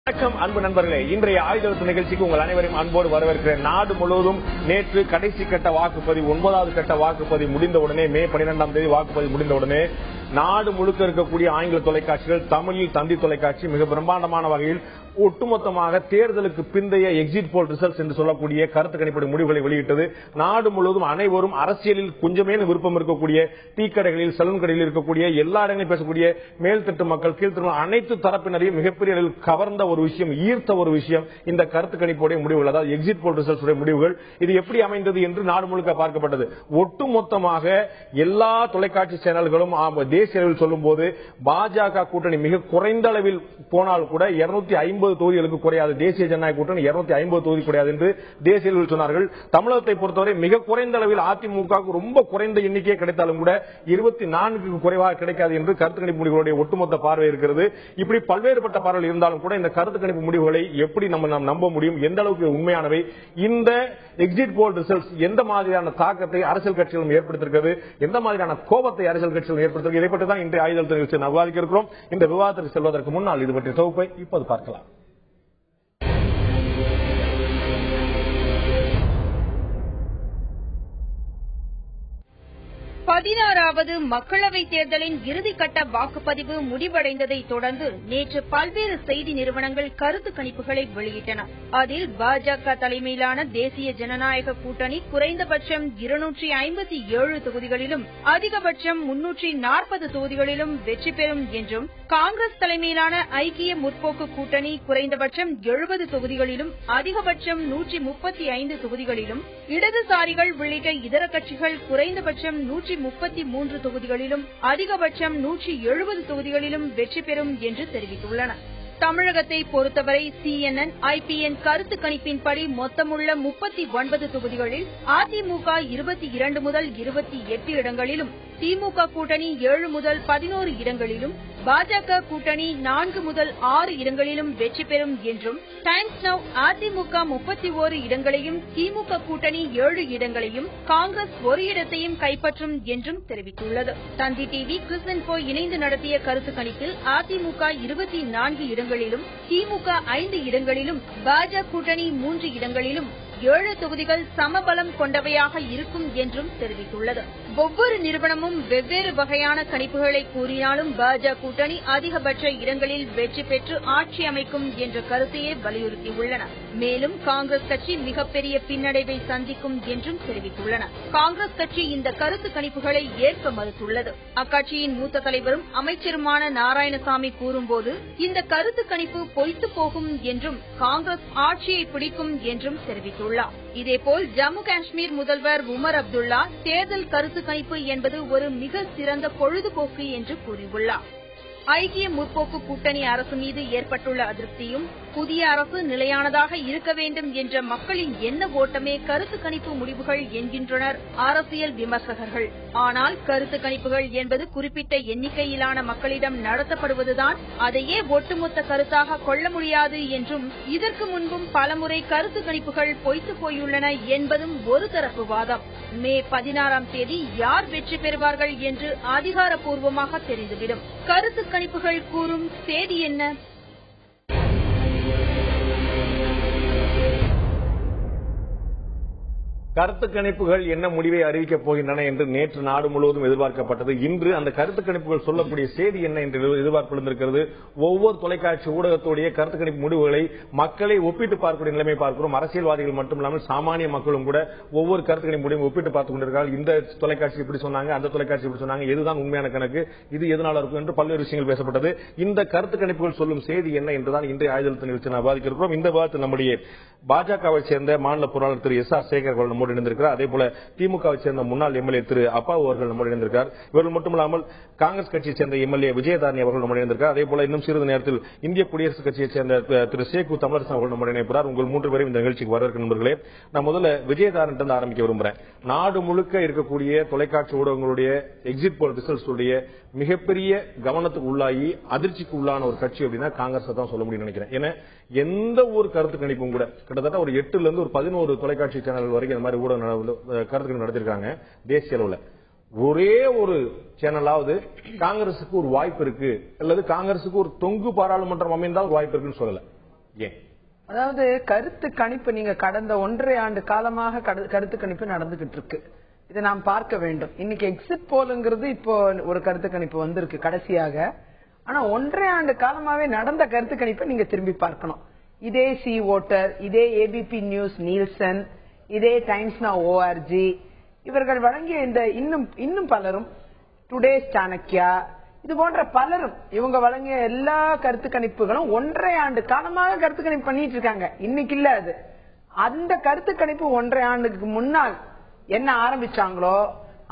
வணக்கம் அன்பு நண்பர்களே, இன்றைய ஆயுத நிகழ்ச்சிக்கு உங்கள் அனைவரையும் அன்போடு வரவேற்கிறேன். நாடு முழுவதும் நேற்று கடைசி கட்ட வாக்குப்பதிவு 9வது கட்ட வாக்குப்பதிவு முடிந்தவுடனே மே 12ஆம் தேதி வாக்குப்பதிவு முடிந்தவுடனே நாடு முழுக்க இருக்கக்கூடிய ஆங்கில தொலைக்காட்சிகள் தமிழில் தந்தி தொலைக்காட்சி மிக பிரம்மாண்டமான வகையில் ஒட்டுமொத்தமாக தேர்தலுக்கு பிந்தைய எக்ஸிட் போல் ரிசல்ட்ஸ் என்று சொல்லக்கூடிய கருத்து கணிப்பு முடிவுகளை வெளியிட்டது. நாடு முழுவதும் அனைவரும் அரசியலில் கொஞ்சமே விருப்பம் இருக்கக்கூடிய டீ கடைகளில் சலூன் கடைகளில் இருக்கக்கூடிய எல்லா இடங்களிலும் பேசக்கூடிய மேல்தட்டு மக்கள் கீழ்த்தட்டு அனைத்து தரப்பினரையும் மிகப்பெரிய அளவில் கவர்ந்த ஒரு விஷயம், ஈர்த்த ஒரு விஷயம் இந்த கருத்து கணிப்புடைய முடிவுகள், அதாவது எக்ஸிட் போல் ரிசல்ட்ஸ் முடிவுகள். இது எப்படி அமைந்தது என்று நாடு முழுக்க பார்க்கப்பட்டது. ஒட்டுமொத்தமாக எல்லா தொலைக்காட்சி சேனல்களும் தேசிய அளவில் சொல்லும் போது பாஜக கூட்டணி மிக குறைந்த அளவில் போனால் கூட 250 தொகுதிகளுக்கு குறையாது, தேசிய ஜனநாயக கூட்டணி 250 தொகுதி குறையாது என்று தேசிய அளவில் சொன்னார்கள். தமிழகத்தை பொறுத்தவரை மிக குறைந்த அளவில் அதிமுக ரொம்ப குறைந்த எண்ணிக்கையே கிடைத்தாலும் கூட 24க்கு குறைவாக கிடைக்காது என்று கருத்து கணிப்பு முடிவுகளுடைய ஒட்டுமொத்த பார்வை இருக்கிறது. இப்படி பல்வேறுபட்ட பார்வைகள் இருந்தாலும் கூட இந்த கருத்து கணிப்பு முடிவுகளை எப்படி நம்ம நம்ப முடியும், எந்த அளவுக்கு உண்மையானவை, இந்த எக்ஸிட் போல் ரிசல்ட்ஸ் எந்த மாதிரியான தாக்கத்தை அரசியல் கட்சிகளும் ஏற்படுத்தியிருக்கிறது, எந்த மாதிரியான கோபத்தை அரசியல் கட்சிகளும் ஏற்படுத்தியிருக்கிறது, இதை பற்றி தான் இன்றைய ஆயுத நிகழ்ச்சியை விவாதிக்க இருக்கிறோம். இந்த விவாதத்திற்கு செல்வதற்கு முன்னால் இது பற்றிய தொகுப்பை இப்போது பார்க்கலாம். 16வது மக்களவைத் தேர்தலின் இறுதிக்கட்ட வாக்குப்பதிவு முடிவடைந்ததை தொடர்ந்து நேற்று பல்வேறு செய்தி நிறுவனங்கள் கருத்து கணிப்புகளை வெளியிட்டன. அதில் பாஜக தலைமையிலான தேசிய ஜனநாயக கூட்டணி குறைந்தபட்சம் 257 தொகுதிகளிலும் அதிகபட்சம் 340 தொகுதிகளிலும் வெற்றி பெறும் என்றும், காங்கிரஸ் தலைமையிலான ஐக்கிய முற்போக்கு கூட்டணி குறைந்தபட்சம் 70 தொகுதிகளிலும் அதிகபட்சம் 135 தொகுதிகளிலும், இடதுசாரிகள் உள்ளிட்ட இதர கட்சிகள் குறைந்தபட்சம் 133 தொகுதிகளிலும் அதிகபட்சம் 170 தொகுதிகளிலும் வெற்றி பெறும் என்று தெரிவித்துள்ளன. தமிழகத்தை பொறுத்தவரை CNN, IPN கருத்து கணிப்பின்படி மொத்தமுள்ள 39 தொகுதிகளில் அதிமுக 22 முதல் 28 இடங்களிலும், திமுக கூட்டணி 7 முதல் 11 இடங்களிலும், பாஜக கூட்டணி 4 முதல் 6 இடங்களிலும் வெற்றி பெறும் என்றும், டைம்ஸ் நவ் அதிமுக 31 இடங்களையும், திமுக கூட்டணி 7 இடங்களையும், காங்கிரஸ் 1 இடத்தையும் கைப்பற்றும் என்றும் தெரிவித்துள்ளது. தந்தி டிவி, கிறிஸ்இன்ஃபோ இணைந்து நடத்திய கருத்து கணிப்பில் அதிமுக 24 இடங்களிலும், திமுக 5 இடங்களிலும், பாஜக கூட்டணி 3 இடங்களிலும் 7 தொகுதிகள் சமபலம் கொண்டவையாக இருக்கும் என்றும் தெரிவித்துள்ளது. ஒவ்வொரு நிறுவனமும் வெவ்வேறு வகையான கணிப்புகளை கூறினாலும் பாஜக கூட்டணி அதிகபட்ச இடங்களில் வெற்றி பெற்று ஆட்சி அமைக்கும் என்ற கருத்தையே வலியுறுத்தியுள்ளன. மேலும் காங்கிரஸ் கட்சி மிகப்பெரிய பின்னடைவை சந்திக்கும் என்றும் தெரிவித்துள்ளன. காங்கிரஸ் கட்சி இந்த கருத்து கணிப்புகளை ஏற்க மறுத்துள்ளது. அக்கட்சியின் மூத்த தலைவரும் அமைச்சருமான நாராயணசாமி கூறும்போது இந்த கருத்து கணிப்பு பொய்த்து போகும் என்றும், காங்கிரஸ் ஆட்சியை பிடிக்கும் என்றும் தெரிவித்துள்ளார். இதேபோல் ஜம்மு காஷ்மீர் முதல்வர் உமர் அப்துல்லா தேர்தல் கருத்து கணிப்பு என்பது ஒரு மிக சிறந்த பொழுதுபோக்கு என்று கூறியுள்ளார். ஐக்கிய முற்போக்கு கூட்டணி அரசு மீது ஏற்பட்டுள்ள அதிருப்தியும், புதிய அரசு நிலையானதாக இருக்க வேண்டும் என்ற மக்களின் எண்ண ஓட்டமே கருத்து கணிப்பு முடிவுகள் என்கின்றனர் அரசியல் விமர்சகர்கள். ஆனால் கருத்து கணிப்புகள் என்பது குறிப்பிட்ட எண்ணிக்கையிலான மக்களிடம் நடத்தப்படுவதுதான், அதையே ஒட்டுமொத்த கருத்தாக கொள்ள முடியாது என்றும், இதற்கு முன்பும் பலமுறை கருத்து கணிப்புகள் பொய்த்து போயுள்ளன என்பதும் ஒரு தரப்பு வாதம். மே 16ஆம் தேதி யார் வெற்றி பெறுவார்கள் என்று அதிகாரப்பூர்வமாக தெரிந்துவிடும். கருத்து கணிப்புகள் கூறும் செய்தி என்ன? கருத்து கணிப்புகள் என்ன முடிவை அறிவிக்கப் போகின்றன என்று நேற்று நாடு முழுவதும் எதிர்பார்க்கப்பட்டது. இன்று அந்த கருத்து கணிப்புகள் சொல்லக்கூடிய செய்தி என்ன என்று எதிர்பார்ப்பு இருந்திருக்கிறது. ஒவ்வொரு தொலைக்காட்சி ஊடகத்துடைய கருத்து கணிப்பு முடிவுகளை மக்களை ஒப்பிட்டு பார்க்கக்கூடிய நிலைமை பார்க்கிறோம். அரசியல்வாதிகள் மட்டுமில்லாமல் சாமானிய மக்களும் கூட ஒவ்வொரு கருத்து கணிப்பு முடிவும் ஒப்பிட்டு பார்த்துக் கொண்டிருக்கிறார்கள். இந்த தொலைக்காட்சி இப்படி சொன்னாங்க, அந்த தொலைக்காட்சி இப்படி சொன்னாங்க, எதுதான் உண்மையான கணக்கு, இது எதனால இருக்கும் என்று பல்வேறு விஷயங்கள் பேசப்பட்டது. இந்த கருத்து கணிப்புகள் சொல்லும் செய்தி என்ன என்றுதான் இன்றைய ஆயுத நிகழ்ச்சி விவாதிக்க இருக்கிறோம். இந்த விவாதத்தில் நம்முடைய பாஜகவை சேர்ந்த மாநில பொருளாளர் திரு SR சேகர் அவர்கள் நம்மோடு இணைந்திருக்கிறார். அதே போல திமுகவை சேர்ந்த முன்னாள் எம்எல்ஏ திரு அப்பா அவர்கள் நம்மோடு இணைந்திருக்கிறார். இவர்கள் மட்டுமல்லாமல் காங்கிரஸ் கட்சியை சேர்ந்த எம்எல்ஏ விஜயதாரணி அவர்கள் நம்மோடு இணைந்திருக்கிறார். அதே போல இன்னும் சிறிது நேரத்தில் இந்திய குடியரசுக் கட்சியை சேர்ந்த திரு சேகு தமிழரசு அவர்கள் நம்மோடு இணைப்பார். உங்கள் 3 பேரும் இந்த நிகழ்ச்சிக்கு வரவேற்கும் நண்பர்களே. நான் முதல்ல விஜயதாரன் ஆரம்பிக்க விரும்புகிறேன். நாடு முழுக்க இருக்கக்கூடிய தொலைக்காட்சி ஊடகங்களுடைய எக்ஸிட் போல் ரிசல்ட்ஸ் உடைய மிகப்பெரிய கவனத்துக்கு உள்ளாகி அதிர்ச்சிக்கு உள்ளான ஒரு கட்சி அப்படின்னா காங்கிரஸ் தான் சொல்ல முடியும் நினைக்கிறேன். ஏன்னா எந்த ஒரு கருத்து கணிப்பும் கூட கிட்டத்தட்ட ஒரு 8ல இருந்து ஒரு 11 தொலைக்காட்சி சேனல் வரைக்கும் இந்த மாதிரி ஊடக கருத்து கணிப்பு நடத்திருக்காங்க தேசிய அளவில். ஒரே ஒரு சேனலாவது காங்கிரசுக்கு ஒரு வாய்ப்பு இருக்கு அல்லது காங்கிரசுக்கு ஒரு தொங்கு பாராளுமன்றம் அமைந்தால் ஒரு வாய்ப்பு இருக்குன்னு சொல்லல. ஏன்? அதாவது கருத்து கணிப்பு நீங்க கடந்த 1.5 ஆண்டு காலமாக கருத்து கணிப்பு நடந்துகிட்டு இருக்கு. இதை நாம் பார்க்க வேண்டும். இன்னைக்கு எக்ஸிட் போலுங்கிறது இப்போ ஒரு கருத்து கணிப்பு வந்திருக்கு கடைசியாக. ஆனா 1.5 ஆண்டு காலமாவே நடந்த கருத்து கணிப்பை நீங்க திரும்பி பார்க்கணும். இதே சி ஓட்டர், இதே ஏபிபி நியூஸ் நீல்சன், இதே டைம்ஸ் நவ் ORG, இவர்கள் வழங்கிய இந்த இன்னும் பலரும், டுடேஸ் சாணக்கியா, இது போன்ற பலரும் இவங்க வழங்கிய எல்லா கருத்து கணிப்புகளும் 1.5 ஆண்டு காலமாக கருத்து கணிப்பு பண்ணிட்டு இருக்காங்க. இன்னைக்கு இல்ல அது. அந்த கருத்து கணிப்பு 1.5 ஆண்டுக்கு முன்னால் என்ன ஆரம்பிச்சாங்களோ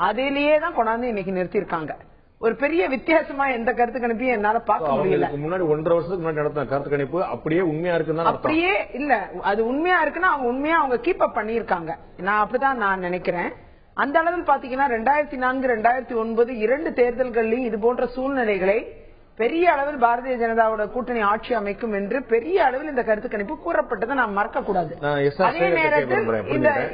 அதிலேயே தான் கொண்டாந்து இன்னைக்கு நிறுத்திருக்காங்க. ஒரு பெரிய வித்தியாசமா எந்த கருத்து கணிப்பையும் என்னால பார்க்க முடியல. முன்னாடி 1.5 வருஷத்துக்கு முன்னாடி நடந்த கருத்து கணிப்பு அப்படியே உண்மையா இருக்குன்னு அப்படியே இல்ல. அது உண்மையா இருக்குன்னா அவங்க உண்மையா அவங்க கீப் அப் பண்ணிருக்காங்க. நான் அப்படிதான் நான் நினைக்கிறேன். அந்த அளவில் பாத்தீங்கன்னா 2004, 2009 2 தேர்தல்களிலும் இது போன்ற சூழ்நிலைகளை பெரிய அளவில் பாரதிய ஜனதாவோட கூட்டணி ஆட்சி அமைக்கும் என்று பெரிய அளவில் இந்த கருத்து கணிப்பு கூறப்பட்டதை நாம் மறக்க கூடாது. அதே நேரத்தில்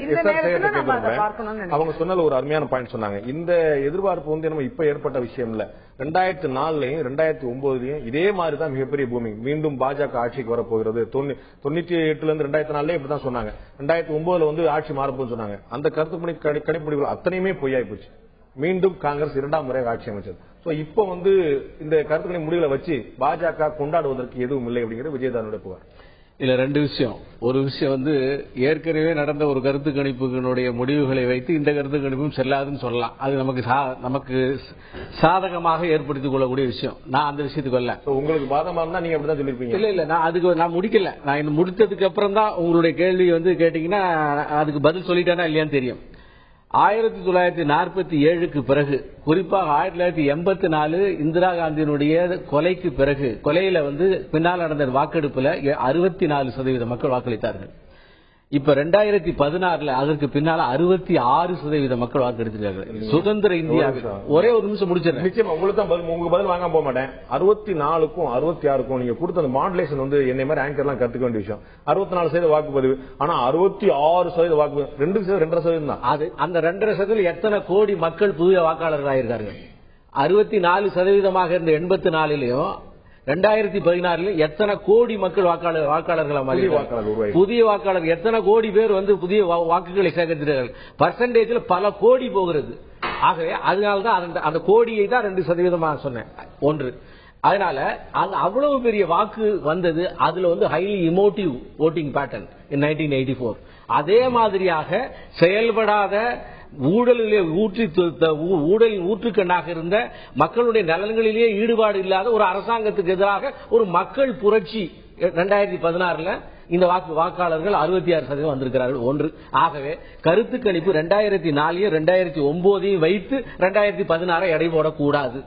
இந்த நேரத்தில் நம்ம அதை பார்க்கணும்னு அவங்க சொன்னது ஒரு அருமையான பாயிண்ட் சொன்னாங்க. இந்த எதிர்பார்ப்பு வந்து நம்ம இப்ப ஏற்பட்ட விஷயம் இல்ல. 2004லயும் 2009லயும் இதே மாதிரிதான் மிகப்பெரிய பூமி. மீண்டும் பாஜக ஆட்சிக்கு வரப்போகிறது. 98ல இருந்து 2004 இப்படிதான் சொன்னாங்க. 2009ல வந்து ஆட்சி மாறப்போன்னு சொன்னாங்க. அந்த கருத்து கணிப்பு அத்தனையுமே பொய்யாய் போச்சு. மீண்டும் காங்கிரஸ் 2ஆம் முறை ஆட்சி அமைச்சது. இப்ப வந்து இந்த கருத்துக்களை முடிவுல வச்சு பாஜக கொண்டாடுவதற்கு எதுவும் இல்லை அப்படிங்கிற விஜயதானுடைய புகார். இல்ல 2 விஷயம். ஒரு விஷயம் வந்து ஏற்கனவே நடந்த ஒரு கருத்து கணிப்புகளுடைய முடிவுகளை வைத்து இந்த கருத்து கணிப்பும் செல்லாதுன்னு சொல்லலாம். அது நமக்கு சாதகமாக ஏற்படுத்திக் கொள்ளக்கூடிய விஷயம். நான் அந்த விஷயத்துக்கு வரல. உங்களுக்கு பாதமா இருந்தா நீங்க அப்படிதான் சொல்லிருப்பீங்க. இல்ல நான் முடிக்கல. நான் முடித்ததுக்கு அப்புறம் தான் உங்களுடைய கேள்வி வந்து கேட்டீங்கன்னா அதுக்கு பதில் சொல்லிட்டேனா இல்லையான்னு தெரியும். 1947க்கு பிறகு, குறிப்பாக 1984 இந்திரா காந்தியினுடைய கொலைக்கு பிறகு, கொலையில வந்து பின்னால் நடந்த வாக்கெடுப்புல 64% மக்கள் வாக்களித்தார்கள். இப்ப 2016 அதற்கு பின்னால 66% மக்கள் வாக்களித்திருக்கார்கள். சுதந்திர இந்தியாவில் ஒரே ஒரு நிமிஷம் முடிச்சிருக்கேன். நிச்சயமா உங்களுக்கு பதில் வாங்க போக மாட்டேன். 64க்கும் 66க்கும் நீங்க கொடுத்த அந்த மாடுலேஷன் வந்து என்னை மாதிரி ஆங்கர்லாம் கத்துக்க வேண்டிய விஷயம். 64% வாக்குப்பதிவு, ஆனா 66% வாக்குப்பதிவு 2% தான். அது அந்த 2.5% எத்தனை கோடி மக்கள் புதிய வாக்காளர்கள் ஆயிருக்கார்கள். 64% இருந்த 84லயும் 2016 எத்தனை கோடி மக்கள் வாக்காளர்கள் புதிய வாக்காளர் எத்தனை கோடி பேர் வந்து புதிய வாக்குகளை சேகரிக்கிறார்கள். பர்சன்டேஜ்ல பல கோடி போகிறது. ஆகவே அதனால்தான் அந்த கோடியை தான் 2% சொன்னேன். ஒன்று, அதனால அவ்வளவு பெரிய வாக்கு வந்தது. அதுல வந்து ஹைலி இமோட்டிவ் ஓட்டிங் பேட்டர்ன் இன் 1984. அதே மாதிரியாக செயல்படாத ஊழலிலே ஊழலின் ஊற்றுக்கண்ணாக இருந்த மக்களுடைய நலன்களிலேயே ஈடுபாடு இல்லாத ஒரு அரசாங்கத்துக்கு எதிராக ஒரு மக்கள் புரட்சி 2016 இந்த வாக்காளர்கள் 66% வந்திருக்கிறார்கள். ஒன்று. ஆகவே கருத்து கணிப்பு 2004 2009 வைத்து 2016 எடை போடக்கூடாது.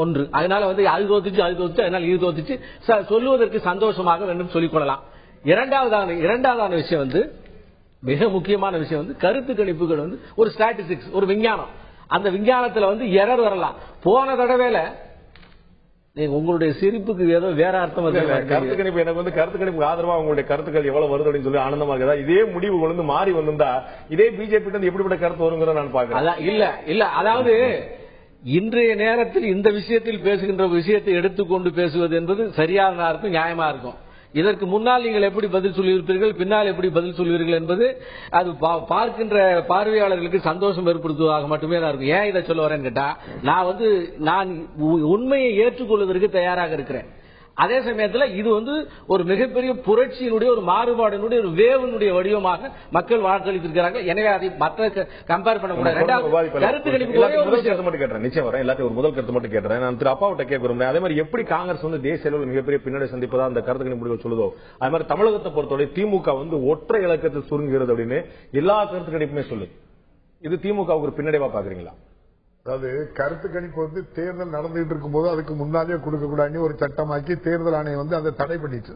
ஒன்று. அதனால வந்து அது தோத்துச்சு அதனால இது தோத்துச்சு சொல்லுவதற்கு சந்தோஷமாக வேண்டும் சொல்லிக் கொள்ளலாம். இரண்டாவதான விஷயம் வந்து மிக முக்கியமான விஷயம் வந்து கருத்து கணிப்புகள் வந்து ஒரு ஸ்டாட்டிஸ்டிக்ஸ், ஒரு விஞ்ஞானம். அந்த விஞ்ஞானத்துல வந்து எரர் வரலாம். போன தடவையில உங்களுடைய சிரிப்புக்கு ஏதோ வேற அர்த்தம் கருத்து கணிப்பு எனக்கு வந்து கருத்து கணிப்பு ஆதரவா உங்களுடைய கருத்துக்கள் எவ்வளவு வருது அப்படின்னு சொல்லி ஆனந்தமா இருக்குதா? இதே முடிவு வந்து மாறி வந்திருந்தா இதே பிஜேபி எப்படிப்பட்ட கருத்து வருங்கிறத நான் பாக்கிறேன். இல்ல அதாவது இன்றைய நேரத்தில் இந்த விஷயத்தில் பேசுகின்ற விஷயத்தை எடுத்துக்கொண்டு பேசுவது என்பது சரியான இருக்கும், நியாயமா இருக்கும். இதற்கு முன்னால் நீங்கள் எப்படி பதில் சொல்லியிருப்பீர்கள், பின்னால் எப்படி பதில் சொல்வீர்கள் என்பது அது பார்க்கின்ற பார்வையாளர்களுக்கு சந்தோஷம் ஏற்படுத்துவதாக மட்டுமே தான் இருக்கும். ஏன் இதை சொல்ல வரேன்னு கேட்டா, நான் உண்மையை ஏற்றுக்கொள்வதற்கு தயாராக இருக்கிறேன். அதே சமயத்தில் இது வந்து ஒரு மிகப்பெரிய புரட்சியினுடைய ஒரு மாறுபாடினுடைய ஒரு வேவனுடைய வடிவமாக மக்கள் வாக்களித்திருக்கிறார்கள். எனவே அதை மற்ற கம்பேர் பண்ணக்கூடாது. கருத்து கணிப்பு நிச்சயம் வரேன். எல்லாத்தையும் ஒரு முதல் கருத்து மட்டும் கேட்டேன். நான் திரு அப்பாவிட்ட கேட்கிறேன். அதே மாதிரி எப்படி காங்கிரஸ் வந்து தேசிய அளவில் மிகப்பெரிய பின்னடை சந்திப்பதா அந்த கருத்து கணிப்பு முடிவு சொல்லுதோ, அது மாதிரி தமிழகத்தை பொறுத்தவரை திமுக வந்து ஒற்றை இலக்கத்தில் சுருங்குகிறது அப்படின்னு எல்லா கருத்து கணிப்புமே சொல்லு. இது திமுகவுக்கு ஒரு பின்னடைவா பாக்குறீங்களா? அதாவது கருத்து கணிப்பு வந்து தேர்தல் நடந்துகிட்டு இருக்கும் போது அதுக்கு முன்னாலே கொடுக்கக்கூடாதுன்னு ஒரு சட்டமாக்கி தேர்தல் ஆணையம் வந்து அதை தடை பண்ணிச்சு.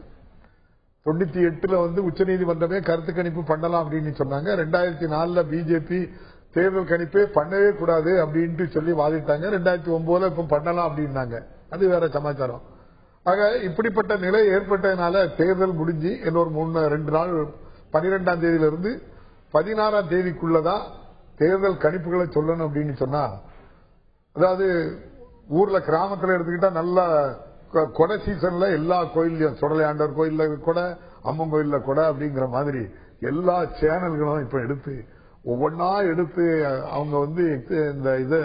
98ல வந்து உச்சநீதிமன்றமே கருத்து கணிப்பு பண்ணலாம் அப்படின்னு சொன்னாங்க. 2004 பிஜேபி தேர்தல் கணிப்பே பண்ணவே கூடாது அப்படின்ட்டு சொல்லி வாதிட்டாங்க. 2009 இப்ப பண்ணலாம் அப்படின்னாங்க. அது வேற சமாச்சாரம். ஆக இப்படிப்பட்ட நிலை ஏற்பட்டதுனால தேர்தல் முடிஞ்சு இன்னொரு 2 நாள் 12ஆம் தேதியிலிருந்து 16ஆம் தேதிக்குள்ளதான் தேர்தல் கணிப்புகளை சொல்லணும் அப்படின்னு சொன்னா, அதாவது ஊர்ல கிராமத்துல எடுத்துக்கிட்டா நல்லா கொடை சீசன்ல எல்லா கோயிலையும் சுடலை ஆண்டவர் கோயில்ல கூட அம்மன் கோயில்ல கூட அப்படிங்கிற மாதிரி எல்லா சேனல்களும் இப்ப எடுத்து ஒவ்வொன்னா எடுத்து அவங்க வந்து இந்த இதை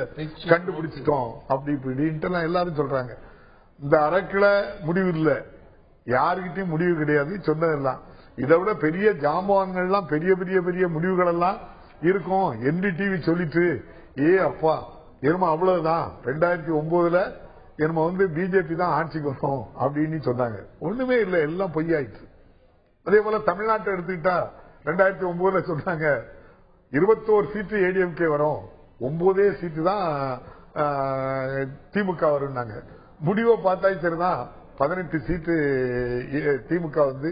கண்டுபிடிச்சிட்டோம் அப்படி இப்படின்ட்டு எல்லாரும் சொல்றாங்க. இந்த அறக்கில முடிவு இல்ல, யாருக்கிட்டையும் முடிவு கிடையாது சொன்னதெல்லாம். இதை விட பெரிய ஜாம்பவான்கள்லாம் பெரிய பெரிய பெரிய முடிவுகள் எல்லாம் இருக்கும். NDTV சொல்லிட்டு அப்பா என்னமோ அவ்வளவுதான் 2009 என்னமோ வந்து பிஜேபி தான் ஆட்சிக்கு வரும் அப்படின்னு சொன்னாங்க. ஒண்ணுமே இல்லை, எல்லாம் பொய்யாயிடுச்சு. அதே போல தமிழ்நாட்டை எடுத்துக்கிட்டா 2009 சொன்னாங்க 21 சீட்டு ADMK வரும், 9 சீட்டு தான் திமுக வரும். முடிவை பார்த்தா சரிதான், 18 சீட்டு திமுக வந்து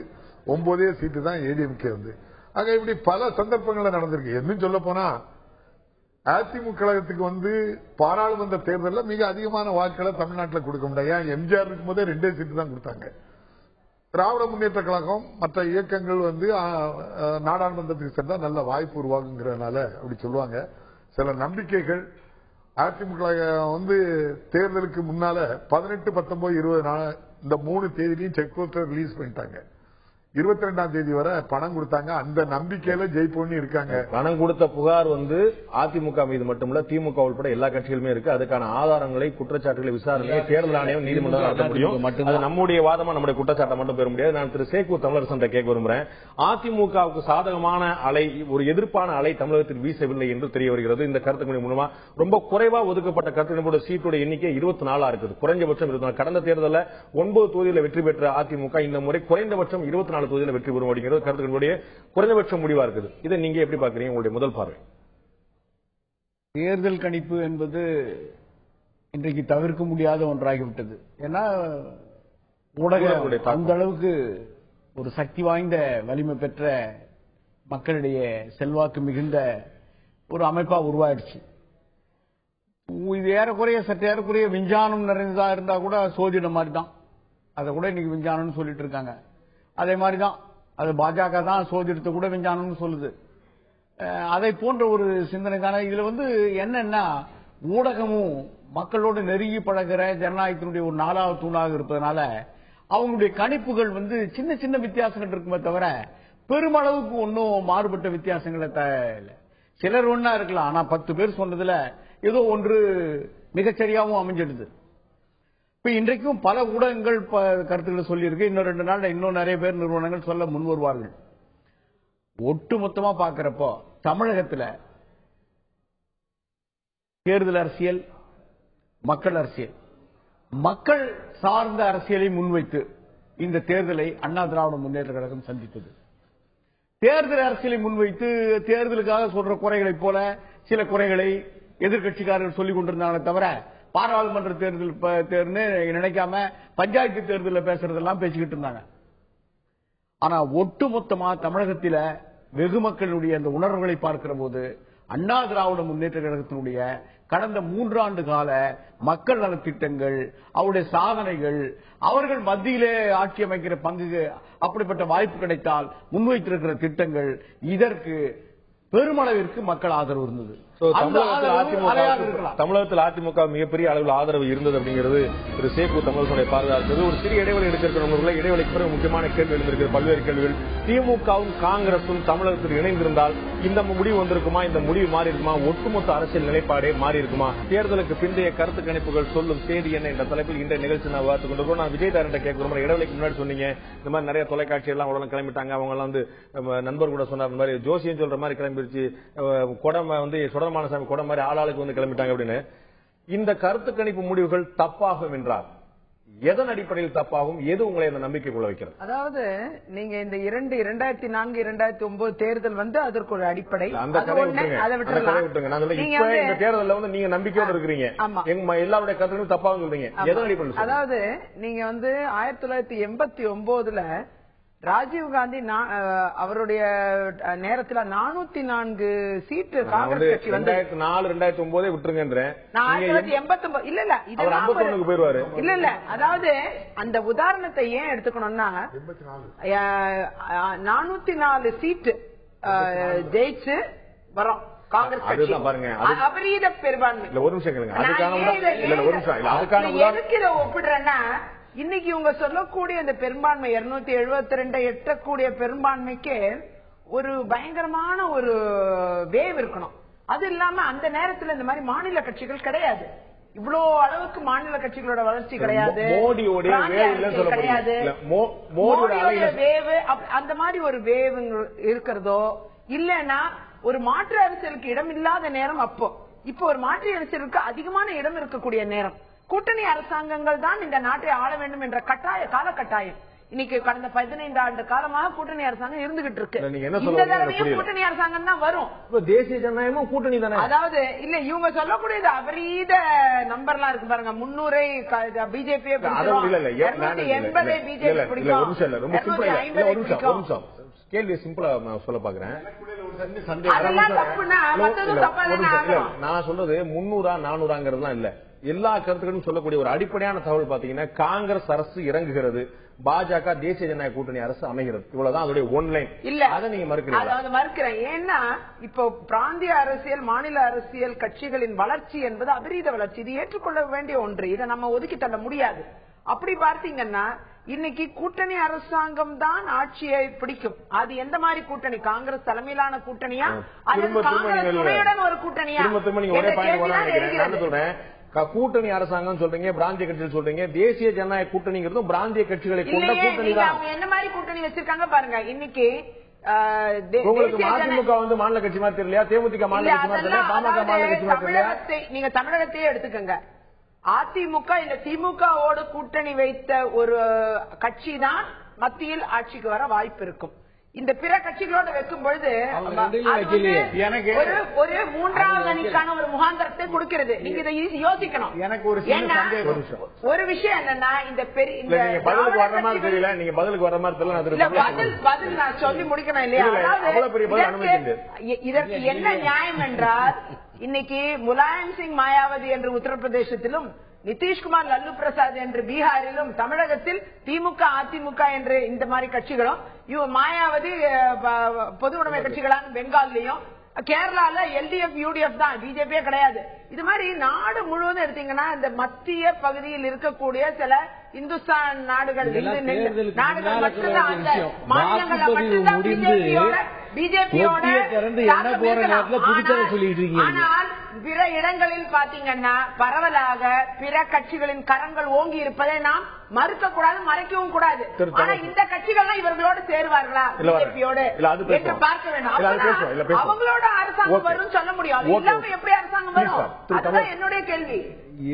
9 சீட்டு தான் ADMK வந்து. ஆக இப்படி பல சந்தர்ப்பங்கள்ல நடந்திருக்கு. இன்னும் சொல்ல போனா அதிமுக கழகத்துக்கு வந்து பாராளுமன்ற தேர்தலில் மிக அதிகமான வாக்குகளை தமிழ்நாட்டில் கொடுக்க முடியாது. ஏன் எம்ஜிஆர் இருக்கும் போதே 2 சீட்டு தான் கொடுத்தாங்க. திராவிட முன்னேற்ற கழகம் மற்ற இயக்கங்கள் வந்து நாடாளுமன்றத்துக்கு சென்றா நல்ல வாய்ப்பு உருவாகுங்கிறதுனால அப்படி சொல்லுவாங்க. சில நம்பிக்கைகள் அதிமுக வந்து தேர்தலுக்கு முன்னால 18, 19, 20 இந்த 3 தேதியிலையும் செக் போஸ்டர் ரிலீஸ் பண்ணிட்டாங்க. 22ஆம் தேதி வரை பணம் கொடுத்தாங்க. அந்த நம்பிக்கையில ஜெயிப்போன்னு இருக்காங்க. பணம் கொடுத்த புகார் வந்து அதிமுக மீது மட்டுமல்ல திமுக உட்பட எல்லா கட்சிகளுமே இருக்கு. அதுக்கான ஆதாரங்களை குற்றச்சாட்டுகளை விசாரணையை தேர்தல் ஆணையம் நீதிமன்றம் நடத்த முடியும். அது நம்முடைய வாதமா நம்முடைய குற்றச்சாட்டை மட்டும் பெற முடியாது. நான் திரு சேக்கூர் தமிழரசன் கேட்க விரும்புறேன். அதிமுகவுக்கு சாதகமான அலை, ஒரு எதிர்ப்பான அலை தமிழகத்தில் வீசவில்லை என்று தெரிய வருகிறது. இந்த கருத்துக்கள் மூலமா ரொம்ப குறைவா ஒதுக்கப்பட்ட கருத்து சீட்டுடைய எண்ணிக்கை 24 இருக்குது. குறைஞ்சபட்சம் 24. கடந்த தேர்தலில் 9 தொகுதியில் வெற்றி பெற்ற அதிமுக இந்த முறை குறைந்தபட்சம் 24 தொகுதியில் வெற்றி பெறும் அப்படிங்கிறது கருத்துக்களுடைய குறைந்தபட்ச முடிவா இருக்குது. இதை நீங்க எப்படி பாக்குறீங்க? உங்களுடைய முதல் பார்வை. தேர்தல் கணிப்பு என்பது இன்றைக்கு தவிர்க்க முடியாத ஒன்றாகிவிட்டது. ஏன்னா ஊடகம் அந்த அளவுக்கு ஒரு சக்தி வாய்ந்த வலிமை பெற்ற மக்களிடையே செல்வாக்கு மிகுந்த ஒரு அமைப்பா உருவாயிடுச்சு. இது ஏறக்குறைய விஞ்ஞானம் நிறைந்ததா இருந்தா கூட சோதிடம் மாதிரி தான். அதை கூட இன்னைக்கு விஞ்ஞானம்னு சொல்லிட்டு இருக்காங்க. அதே மாதிரிதான் அது பாஜக தான் சோதிடத்தை கூட விஞ்ஞானம்னு சொல்லுது. அதை போன்ற ஒரு சிந்தனை தானே இதுல வந்து என்னன்னா, ஊடகமும் மக்களோடு நெருங்கி பழகிற ஜனநாயகத்தினுடைய ஒரு 4வது தூணாக இருப்பதனால அவங்களுடைய கணிப்புகள் வந்து சின்ன சின்ன வித்தியாசங்கள் இருக்குமே தவிர பெருமளவுக்கு ஒன்னும் மாறுபட்ட வித்தியாசங்களை சிலர் ஒன்னா இருக்கலாம். ஆனா 10 பேர் சொன்னதுல ஏதோ ஒன்று மிகச்சரியாகவும் அமைஞ்சிடுது. இப்ப இன்றைக்கும் பல ஊடகங்கள் கருத்துக்களை சொல்லியிருக்கு. இன்னும் 2 நாள் இன்னும் நிறைய பேர் நிறுவனங்கள் சொல்ல முன் வருவார்கள். ஒட்டு மொத்தமா பாக்கிறப்போ தமிழகத்தில் தேர்தல் அரசியல், மக்கள் அரசியல், மக்கள் சார்ந்த அரசியலை முன்வைத்து இந்த தேர்தலை அண்ணா திராவிட முன்னேற்ற கழகம் சந்தித்தது. தேர்தல் அரசியலை முன்வைத்து தேர்தலுக்காக சொல்ற குறைகளை போல சில குறைகளை எதிர்கட்சிக்காரர்கள் சொல்லிக் கொண்டிருந்தாங்க தவிர பாராளுமன்ற தேர்தல் நினைக்காம பஞ்சாயத்து தேர்தலில் பேசுறதெல்லாம் பேசிக்கிட்டு இருந்தாங்க. ஆனா ஒட்டுமொத்தமா தமிழகத்தில் வெகு மக்களுடைய அந்த உணர்வுகளை பார்க்கிற போது அண்ணா திராவிட முன்னேற்ற கழகத்தினுடைய கடந்த 3 ஆண்டு கால மக்கள் நலத்திட்டங்கள், அவருடைய சாதனைகள், அவர்கள் மத்தியிலே ஆட்சி அமைக்கிற பங்கு, அப்படிப்பட்ட வாய்ப்பு கிடைத்தால் முன்வைத்திருக்கிற திட்டங்கள், இதற்கு பெருமளவிற்கு மக்கள் ஆதரவு இருந்தது. தமிழகத்தில் அதிமுக மிகப்பெரிய அளவில் ஆதரவு இருந்தது அப்படிங்கிறது திரு சேக்கூர் தமிழகத்துடைய பார்வையாக இருந்தது. ஒரு சிறிய இடைவெளி எடுத்திருக்கிறவங்களை இடைவெளிக்கு பிறகு முக்கியமான கேள்வி எழுந்திருக்கிறது, பல்வேறு கேள்விகள். திமுகவும் காங்கிரசும் தமிழகத்தில் இணைந்திருந்தால் இந்த முடிவு வந்திருக்குமா? இந்த முடிவு மாறி இருக்குமா? ஒட்டுமொத்த அரசியல் நிலைப்பாடே மாறி இருக்குமா? தேர்தலுக்கு பிந்தைய கருத்து கணிப்புகள் சொல்லும் தேதி என்ன என்ற தலைப்பில் இன்றைய நிகழ்ச்சி நான் பார்த்துக் கொண்டிருக்கோம். நான் விஜய் தாரண்ட கேட்கிறோம். இடைவெளிக்கு முன்னாடி சொன்னீங்க இந்த மாதிரி நிறைய தொலைக்காட்சி எல்லாம் உடனே கிளம்பிட்டாங்க. அவங்க எல்லாம் வந்து நண்பர் கூட சொன்னார், இந்த மாதிரி ஜோசியம் சொல்ற மாதிரி கிளம்பிடுச்சு, கொடமை வந்து சுடமானசாமி கொடை மாதிரி ஆளாளுக்கு வந்து கிளம்பிட்டாங்க அப்படின்னு. இந்த கருத்து கணிப்பு முடிவுகள் தப்பாகும் என்றால் எதன் அடிப்படையில் தப்பாகும்? எது உங்களை அந்த நம்பிக்கைக்குள்ள வைக்கிறது? அதாவது நீங்க இந்த 2004, 2009 தேர்தல் வந்து அதற்கு ஒரு அடிப்படை. அந்த தேர்தலில் வந்து நீங்க நம்பிக்கையோடு இருக்கிறீங்க, எல்லாருடைய கருத்துக்களும் தப்பாகும் சொல்றீங்க. எதன் அடிப்படையில்? அதாவது நீங்க வந்து 1989 ராஜீவ்காந்தி அவருடைய நேரத்தில் 404 சீட்டு காங்கிரஸ் கட்சி வந்து 2004, 2009 விட்டுருங்கன்றேன். 1989 இல்ல இல்ல இது 51 போயிருவாரு. இல்ல அதாவது அந்த உதாரணத்தை ஏன் எடுத்துக்கணும்னா 404 சீட்டு ஜெயிச்சு வரோம் காங்கிரஸ் கட்சி பாருங்க, அபரீத பெரும்பான்மை. ஒரு நிமிஷம் கேளுங்க, அதுக்கான ஒப்பிடுறேன்னா இன்னைக்கு இவங்க சொல்லக்கூடிய இந்த பெரும்பான்மை 272 எட்டக்கூடிய பெரும்பான்மைக்கு ஒரு பயங்கரமான ஒரு வேவ் இருக்கணும். அது இல்லாம அந்த நேரத்துல இந்த மாதிரி மாநில கட்சிகள் கிடையாது. இவ்வளோ அளவுக்கு மாநில கட்சிகளோட வளர்ச்சி கிடையாது. கிடையாது. வேவு அந்த மாதிரி ஒரு வேவு இருக்கிறதோ இல்லன்னா ஒரு மாற்று அரசியலுக்கு இடம் இல்லாத நேரம் அப்போ. இப்போ ஒரு மாற்று அரசியலுக்கு அதிகமான இடம் இருக்கக்கூடிய நேரம். கூட்டணி அரசாங்கங்கள் தான் இந்த நாட்டை ஆள வேண்டும் என்ற கால கட்டாயம். இன்னைக்கு கடந்த 15 ஆண்டு காலமாக கூட்டணி அரசாங்கம் இருந்துகிட்டு இருக்கு. இந்த தடவையும் கூட்டணி அரசாங்கம் தான் வரும். தேசிய ஜனநாயகமும் கூட்டணி தானே. அதாவது இல்ல இவங்க சொல்லக்கூடியது அபரீத நம்பர்லாம் இருக்கு பாருங்க. 300 பிஜேபி 280 பிஜேபி பிடிக்கும். கேள்வி சிம்பிளா சொல்ல பாக்குறேன். நான் சொல்றது 300 400 இல்ல. எல்லா கருத்துக்களும் சொல்லக்கூடிய ஒரு அடிப்படையான தகவல் பாத்தீங்கன்னா காங்கிரஸ் அரசு இறங்குகிறது, பாஜக தேசிய ஜனநாயக கூட்டணி அரசு அமைகிறது. இவ்வளவுதான் அதோட ஒன்லைன். இல்ல அதை நீங்க மறுக்கிறேன். ஏன்னா இப்போ பிராந்திய அரசியல் மாநில அரசியல் கட்சிகளின் வளர்ச்சி என்பது அபரீத வளர்ச்சி. இது ஏற்றுக்கொள்ள வேண்டிய ஒன்று. இதை நம்ம ஒதுக்கி தள்ள முடியாது. அப்படி பார்த்தீங்கன்னா இன்னைக்கு கூட்டணி அரசாங்கம் தான் ஆட்சியை பிடிக்கும். அது எந்த மாதிரி கூட்டணி? காங்கிரஸ் தலைமையிலான கூட்டணியா அல்லது காங்கிரஸ் துணையுடன் ஒரு கூட்டணியா? கூட்டணி அரசாங்கம் சொல்றீங்க, பிராந்திய கட்சிகள் சொல்றீங்க. தேசிய ஜனநாயக கூட்டணிங்கிறதும் பிராந்திய கட்சிகளை கொண்ட கூட்டணி தான். என்ன மாதிரி கூட்டணி வச்சிருக்காங்க பாருங்க. இன்னைக்கு உங்களுக்கு மதிமுக வந்து மாநில கட்சி மாதிரி தெரியலையா? தேமுதிக மாநில கட்சி மாதிரி தெரியல, பாமக மாநில கட்சி மாதிரி தெரியல. நீங்க தமிழகத்தையே எடுத்துக்கங்க. அதிமுக இல்ல திமுகவோடு கூட்டணி வைத்த ஒரு கட்சி தான் மத்தியில் ஆட்சிக்கு வர வாய்ப்பு இருக்கும். இந்த பிற கட்சிகளோட வைக்கும் பொழுது ஒரு மூன்றாவது அணிக்கான ஒரு முகாந்திரத்தை கொடுக்கிறது. நீங்க இதை யோசிக்கணும். எனக்கு ஒரு விஷயம் என்னன்னா இந்த பதிலுக்கு வர மாதிரி தெரியல. நீங்க பதிலுக்கு வர மாதிரி தெரியல. பதில் நான் சொல்லி முடிக்கணும் இல்லையா? இதற்கு என்ன நியாயம் என்றால் இன்னைக்கு முலாயம் சிங் மாயாவதி என்று உத்தரப்பிரதேசத்திலும் நிதிஷ்குமார் லல்லு பிரசாத் என்று பீகாரிலும் தமிழகத்தில் திமுக அதிமுக என்று இந்த மாதிரி கட்சிகளும் மாயாவதி பொது உடைமை கட்சிகளான பெங்கால்லையும் கேரளால எல்டிஎஃப் யூடிஎஃப் தான், பிஜேபியே கிடையாது. இது மாதிரி நாடு முழுவதும் எடுத்தீங்கன்னா இந்த மத்திய பகுதியில் இருக்கக்கூடிய சில இந்துஸ்தான் நாடுகள் மட்டும்தான் அந்த மாநிலங்கள்ல மட்டும்தான் பிஜேபியோட ஆனால் பிற இடங்களில் பாத்தீங்கன்னா பரவலாக பிற கட்சிகளின் கரங்கள் ஓங்கி இருப்பதை நாம் மறுக்க கூடாது, மறைக்கவும் கூடாது. ஆனா இந்த கட்சிகள்லாம் இவர்களோடு சேருவார்களா பிஜேபியோடு என்று பார்க்க வேண்டும். அவங்களோட அரசாங்கம் வரும் சொல்ல முடியாது. இல்லாம எப்படி அரசாங்கம் வரும்? அதுதான் என்னுடைய கேள்வி.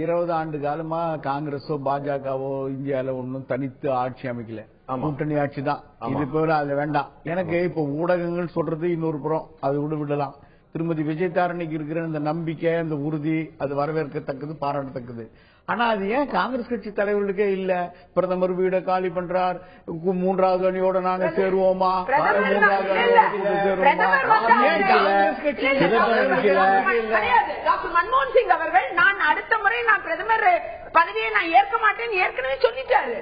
20 ஆண்டு காலமா காங்கிரஸோ பாஜகவோ இந்தியால ஒன்னும் தனித்து ஆட்சி அமைக்கல. கூட்டணி ஆட்சி தான். இது பேர் அதுல வேண்டாம். எனக்கு இப்ப ஊடகங்கள் சொல்றது இன்னொரு புறம், அது விடலாம். திருமதி விஜயதாரணிக்கு இருக்கிற இந்த நம்பிக்கை, இந்த உறுதி, அது வரவேற்கத்தக்கது, பாராட்டத்தக்கது. ஆனா அது ஏன் காங்கிரஸ் கட்சி தலைவர்களுக்கே இல்ல? பிரதமர் வீட காலி பண்றார், 3வது அணியோட நாங்க சேருவோமா, 3வது அணியோட சேருவோமா? டாக்டர் மன்மோகன் சிங் அவர்கள் நான் அடுத்த முறை நான் பிரதமர் பதவியை நான் ஏற்க மாட்டேன்னு ஏற்கனவே சொல்லிட்டாரு.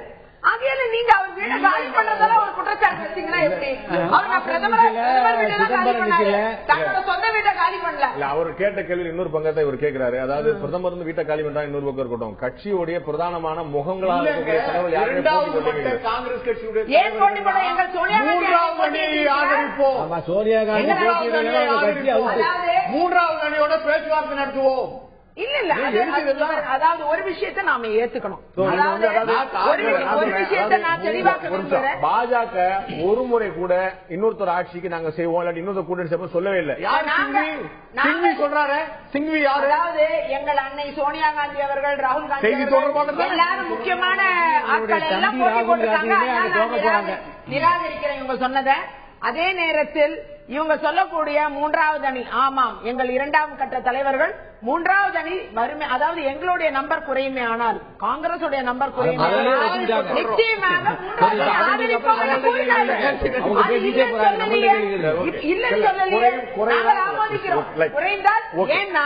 ஆகையால நீங்க அவர் வீட காலி பண்றதால ஒரு குற்றச்சாட்டு வச்சீங்கன்னா எப்படி? அவர் பிரதமர் தன்னோட சொந்த வீட்டை காலி பண்ணல. அவர் கேட்ட கேள்வி இன்னொரு பங்கத்தை இவர் கேட்கிறாரு. அதாவது பிரதமர் வந்து வீட்டை காலி பண்றா இன்னொரு பக்கம் இருக்கட்டும், கட்சியுடைய பிரதானமான முகங்களாக காங்கிரஸ் கட்சியுடைய ஏன் போட்டி போட எங்கள் சோனியா காந்தி 3வது அணியோட பேச்சுவார்த்தை நடத்துவோம். இல்ல இல்ல, அதாவது ஒரு விஷயத்தை நாம ஏத்துக்கணும். ஒரு விஷயத்தை நான் தெளிவாக்க விரும்புறேன். பாஜக ஒரு முறை கூட இன்னொருத்தர் ஆட்சிக்கு நாங்க செய்வோம் இல்லாட்டி இன்னொருத்தர் கூட்டணி செய்வோம் சொல்லவே இல்லை. சிங்வி சொல்றாரு. சிங்வி யாரு? அதாவது எங்கள் அன்னை சோனியா காந்தி அவர்கள், ராகுல் காந்தி எல்லாரும் முக்கியமான ஆட்கள் எல்லாம் போட்டி போட்டுருக்காங்க. நிராகரிக்கிறேன் இவங்க சொன்னதை. அதே நேரத்தில் இவங்க சொல்லக்கூடிய 3வது அணி, ஆமாம் எங்கள் 2ஆம் கட்ட தலைவர்கள் 3வது அணி வறுமை, அதாவது எங்களுடைய நம்பர் குறையுமே ஆனால் காங்கிரஸ் உடைய நம்பர் குறையுமே நிச்சயமாக குறைந்தால். ஏன்னா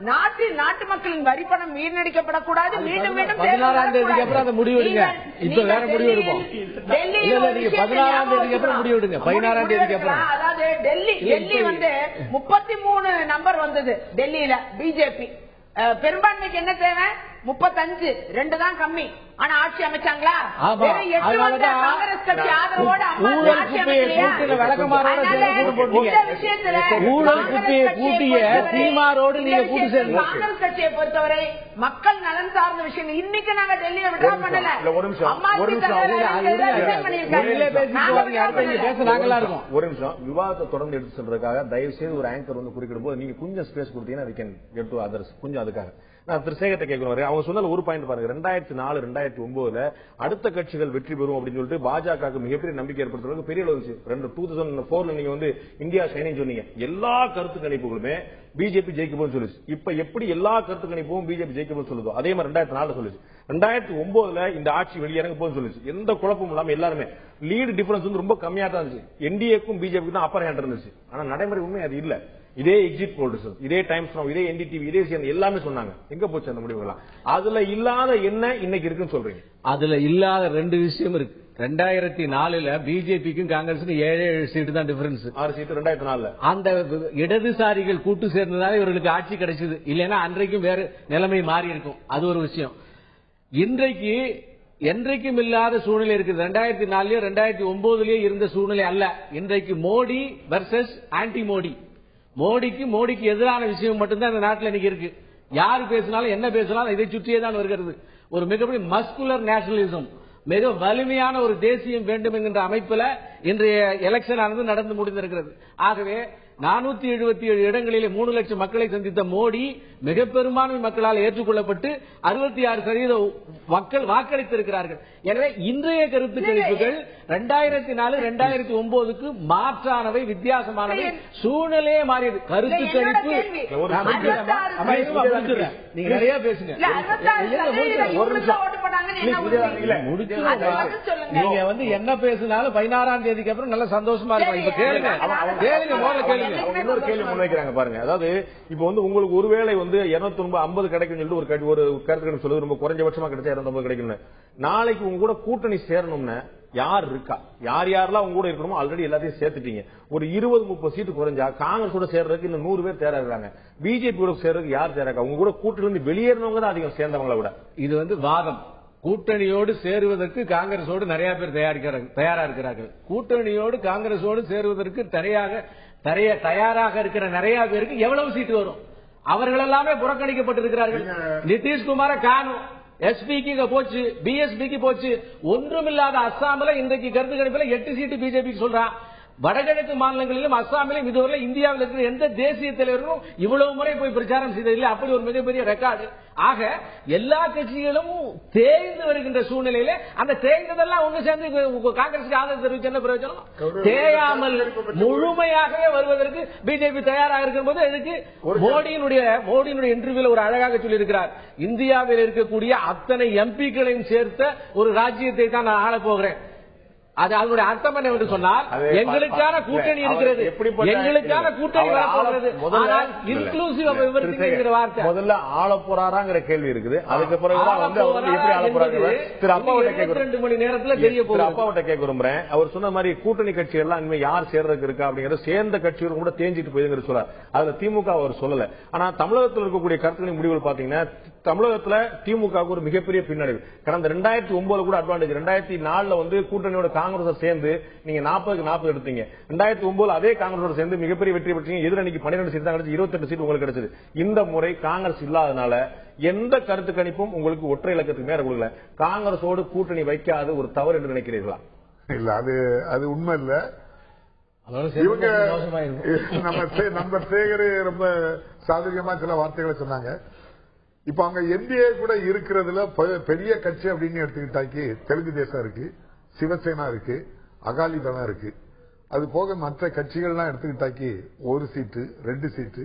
நாட்டு மக்களின் வரி பணம் வீணடிக்கப்படக்கூடாது. மீண்டும் மீண்டும் 16ஆம் தேதிக்கு அப்புறம் அந்த முடிவு எடுங்க. இப்ப வேற முடிவு எடுப்போம். 16ஆம் தேதிக்கு அப்புறம் முடிவு எடுங்க. 16ஆம் தேதிக்கு அப்புறம். அதாவது டெல்லி வந்து 33 நம்பர் வந்தது. டெல்லியில பிஜேபி பெரும்பான்மைக்கு என்ன தேவை? 35 2 தான் கம்மி. ஆனா ஆட்சி அமைச்சாங்களா? ஆமா. காங்கிரஸ் கட்சி ஆதரவோட ஊழல் குப்பையை கூட்டின விளக்கமாறோட சேர்ந்து போட்டீங்க. ஊழல் குப்பையை கூட்டிய சீமாரோடு நீங்க கூட்டு சேர்ந்து. காங்கிரஸ் கட்சியை பொறுத்தவரை மக்கள் நலன் சார்ந்த விஷயம் இன்னைக்கு நாங்க டெல்லியை விட்ரா பண்ணல. ஒரு நிமிஷம் விவாதத்தை தொடர்ந்து எடுத்து சொல்றதுக்காக தயவு செய்து ஒரு ஆங்கர் வந்து குறிப்பிடும் போது நீங்க கொஞ்சம் ஸ்பேஸ் கொடுத்தீங்கன்னா கொஞ்சம் அதுக்காக நான் திரு சேகத்தை கேட்கிறேன். அவங்க சொன்ன ஒரு பாயிண்ட் பாருங்க, 2004 2009 அடுத்த கட்சிகள் வெற்றி பெறும் அப்படின்னு சொல்லிட்டு பாஜக மிகப்பெரிய நம்பிக்கை ஏற்படுத்துறது பெரிய அளவு. 2004 நீங்க வந்து இந்தியா ஷைனிங் சொன்னீங்க. எல்லா கருத்து கணிப்புகளுமே பிஜேபி ஜெயிக்கும் சொல்லுச்சு. இப்ப எப்படி எல்லா கருத்து கணிப்பும் பிஜேபி ஜெயிக்கும் சொல்லுதோ அதே மாதிரி 2004 சொல்லுச்சு. 2009 இந்த ஆட்சி வெளியிறங்க போது சொல்லுச்சு. எந்த குழப்பமும் இல்லாம எல்லாருமே லீடு டிஃபரன்ஸ் வந்து ரொம்ப கம்மியா தான் இருந்துச்சு. என்டிஏக்கும் பிஜேபிக்கும் தான் அப்பர் ஹேண்ட் இருந்துச்சு. ஆனா நடைமுறை உண்மை அது இல்ல. இதே எக்ஸிட் போல்ஸ், இதே டைம்ஸ் நவ், இதே என்டிடிவி, இதே எல்லாமே சொன்னாங்க. எங்க போச்சு அந்த முடிவுகள்லாம்? அதுல இல்லாத என்ன இன்னைக்கு இருக்குன்னு சொல்றீங்க? அதுல இல்லாத 2 விஷயம் இருக்கு. 2004 பிஜேபிக்கும் காங்கிரஸுக்கும் 7 சீட்டு தான் டிஃபரன்ஸ். 6 சீட்டு 2004. அந்த இடதுசாரிகள் கூட்டு சேர்ந்ததால இவர்களுக்கு ஆட்சி கிடைச்சது. இல்லைன்னா அன்றைக்கும் வேற நிலைமை மாறி இருக்கும். அது ஒரு விஷயம். இன்றைக்கு என்றைக்கும் இல்லாத சூழ்நிலை இருக்குது. 2004 2009 இருந்த சூழ்நிலை அல்ல. இன்றைக்கு மோடி வர்சஸ் ஆன்டி மோடி. மோடிக்கு எதிரான விஷயம் மட்டும்தான் இந்த நாட்டில் இன்னைக்கு இருக்கு. யாரு பேசினாலும் என்ன பேசினாலும் இதை சுற்றியே தான் வருகிறது. ஒரு மிகப்பெரிய மஸ்குலர் நேஷனலிசம், மிக வலிமையான ஒரு தேசியம் வேண்டும் என்கின்ற அமைப்பில் இன்றைய எலெக்ஷன் ஆனது நடந்து முடிந்திருக்கிறது. ஆகவே 477 இடங்களிலே 3 லட்சம் மக்களை சந்தித்த மோடி மிக பெரும்பான்மை மக்களால் ஏற்றுக்கொள்ளப்பட்டு 66% மக்கள் வாக்களித்திருக்கிறார்கள். எனவே இன்றைய கருத்து கணிப்புகள் 2004 2009 மாற்றானவை, வித்தியாசமானவை. சூழ்நிலையே மாறியது. கருத்து கணிப்பு நீங்க நிறைய பேசுங்க. நீங்க வந்து என்ன பேசினாலும் 16ஆம் தேதிக்கு அப்புறம் நல்ல சந்தோஷமா இருக்கும். இப்ப கேளுங்க கேளுங்க. இன்னொரு கேள்வி முன்வைக்கிறாங்க பாருங்க. அதாவது இப்ப வந்து உங்களுக்கு ஒருவேளை வந்து 250 கிடைக்கும் சொல்லிட்டு ஒரு கருத்து சொல்லுது. ரொம்ப குறைஞ்சபட்சமா கிடைச்சா 250 கிடைக்கும். நாளைக்கு உங்க கூட கூட்டணி சேரணும்னு யார் இருக்கா? யாரெல்லாம் உங்க கூட இருக்கணுமோ ஆல்ரெடி எல்லாத்தையும் சேர்த்துட்டீங்க. ஒரு 20-30 சீட்டு குறைஞ்சா காங்கிரஸோட சேர்றதுக்கு இன்னும் 100 பேர் தேரா இருக்காங்க. பிஜேபி கூட சேர்றதுக்கு யார் தேராக்கா? உங்க கூட கூட்டணி இருந்து வெளியேறவங்க தான் அதிகம் சேர்ந்தவங்களை விட. இது வந்து வாதம். கூட்டணியோடு சேருவதற்கு காங்கிரஸோடு நிறைய பேர் தயாரா இருக்கிறார்கள். கூட்டணியோடு காங்கிரஸோடு சேருவதற்கு தயாராக இருக்கிற நிறைய பேருக்கு எவ்வளவு சீட்டு வரும்? அவர்கள் எல்லாமே புறக்கணிக்கப்பட்டிருக்கிறார்கள். நிதிஷ்குமார காணும், எஸ்பிக்கு போச்சு, பிஎஸ்பிக்கு போச்சு. ஒன்றுமில்லாத அஸ்ஸாமில் இன்றைக்கு கருத்து கணிப்பில் 8 சீட்டு பிஜேபிக்கு சொல்றான். வடகிழக்கு மாநிலங்களிலும் அஸ்ஸாமிலும் இதுவரை இந்தியாவில் இருக்கிற எந்த தேசிய தலைவரும் இவ்வளவு முறை போய் பிரச்சாரம் செய்ததில்லை. அப்படி ஒரு மிகப்பெரிய ரெக்கார்டு. ஆக எல்லா கட்சிகளும் தேய்ந்து வருகின்ற சூழ்நிலையில அந்த தேய்ந்ததெல்லாம் ஒண்ணு சேர்ந்து காங்கிரசுக்கு ஆதரவு தெரிவிச்சு என்ன பிரயோஜனம்? தேயாமல் முழுமையாகவே வருவதற்கு பிஜேபி தயாராக இருக்கும் போது இதுக்கு மோடியினுடைய இன்டர்வியூல ஒரு அழகாக சொல்லி இருக்கிறார். இந்தியாவில் இருக்கக்கூடிய அத்தனை எம்பிக்களையும் சேர்த்த ஒரு ராஜ்யத்தை தான் நான் ஆளப் போகிறேன். அதனுடைய அர்த்தம் என்ன என்று சொன்னால் எங்களுக்கான கூட்டணி இருக்கிறது, எங்களுக்கான கூட்டணி வரப்போகிறது. ஆனால் இன்க்ளூசிவ் ஆஃப் எவரிதிங் வார்த்தை முதல்ல ஆள போறாராங்கிற கேள்வி இருக்குது. அதுக்கு பிறகு வந்து அவர் எப்படி ஆள போறாங்க திரு அப்பாவிட்ட கேட்க 2 மணி நேரத்துல தெரிய போகுது. அப்பாவிட்ட கேட்க விரும்புறேன். அவர் சொன்ன மாதிரி கூட்டணி கட்சி எல்லாம் இனிமே யார் சேர்றதுக்கு இருக்கா அப்படிங்கறது சேர்ந்த கட்சிகள் கூட தேஞ்சிட்டு போயிருங்கிற சொல்றாரு. அதுல திமுக அவர் சொல்லல. ஆனா தமிழகத்தில் இருக்கக்கூடிய கருத்து முடிவுகள் பாத்தீங்கன்னா தமிழகத்துல திமுக ஒரு மிகப்பெரிய பின்னடைவு. கடந்த 2009 கூட அட்வான்டேஜ். 2004 வந்து கூட்டணியோட காங்கிரஸ் சேர்ந்து நீங்க 40க்கு 40 எடுத்தீங்க. 2009 அதே காங்கிரஸோட சேர்ந்து மிகப்பெரிய வெற்றி பெற்றீங்க. எதிரணிக்கு 12 சீட் தான் கிடைச்சு, 28 சீட் உங்களுக்கு கிடைச்சது. இந்த முறை காங்கிரஸ் இல்லாதனால எந்த கருத்து கணிப்பும் உங்களுக்கு ஒற்றை இலக்கத்துக்கு மேல கொடுக்கல. காங்கிரஸோடு கூட்டணி வைக்காத ஒரு தவறு என்று நினைக்கிறீர்களா? இல்ல, அது உண்மை இல்ல. இவங்க நம்ம சேகரே ரொம்ப சாதகமா சில வார்த்தைகளை சொன்னாங்க. இப்ப அங்க என்டிஏ கூட இருக்கிறதுல பெரிய கட்சி அப்படின்னு எடுத்துக்கிட்டாக்கி தெலுங்கு தேசம் இருக்கு, சிவசேனா இருக்கு, அகாலிதளம் இருக்கு. அது போக மற்ற கட்சிகள்லாம் எடுத்துக்கிட்டாக்கி 1 சீட்டு 2 சீட்டு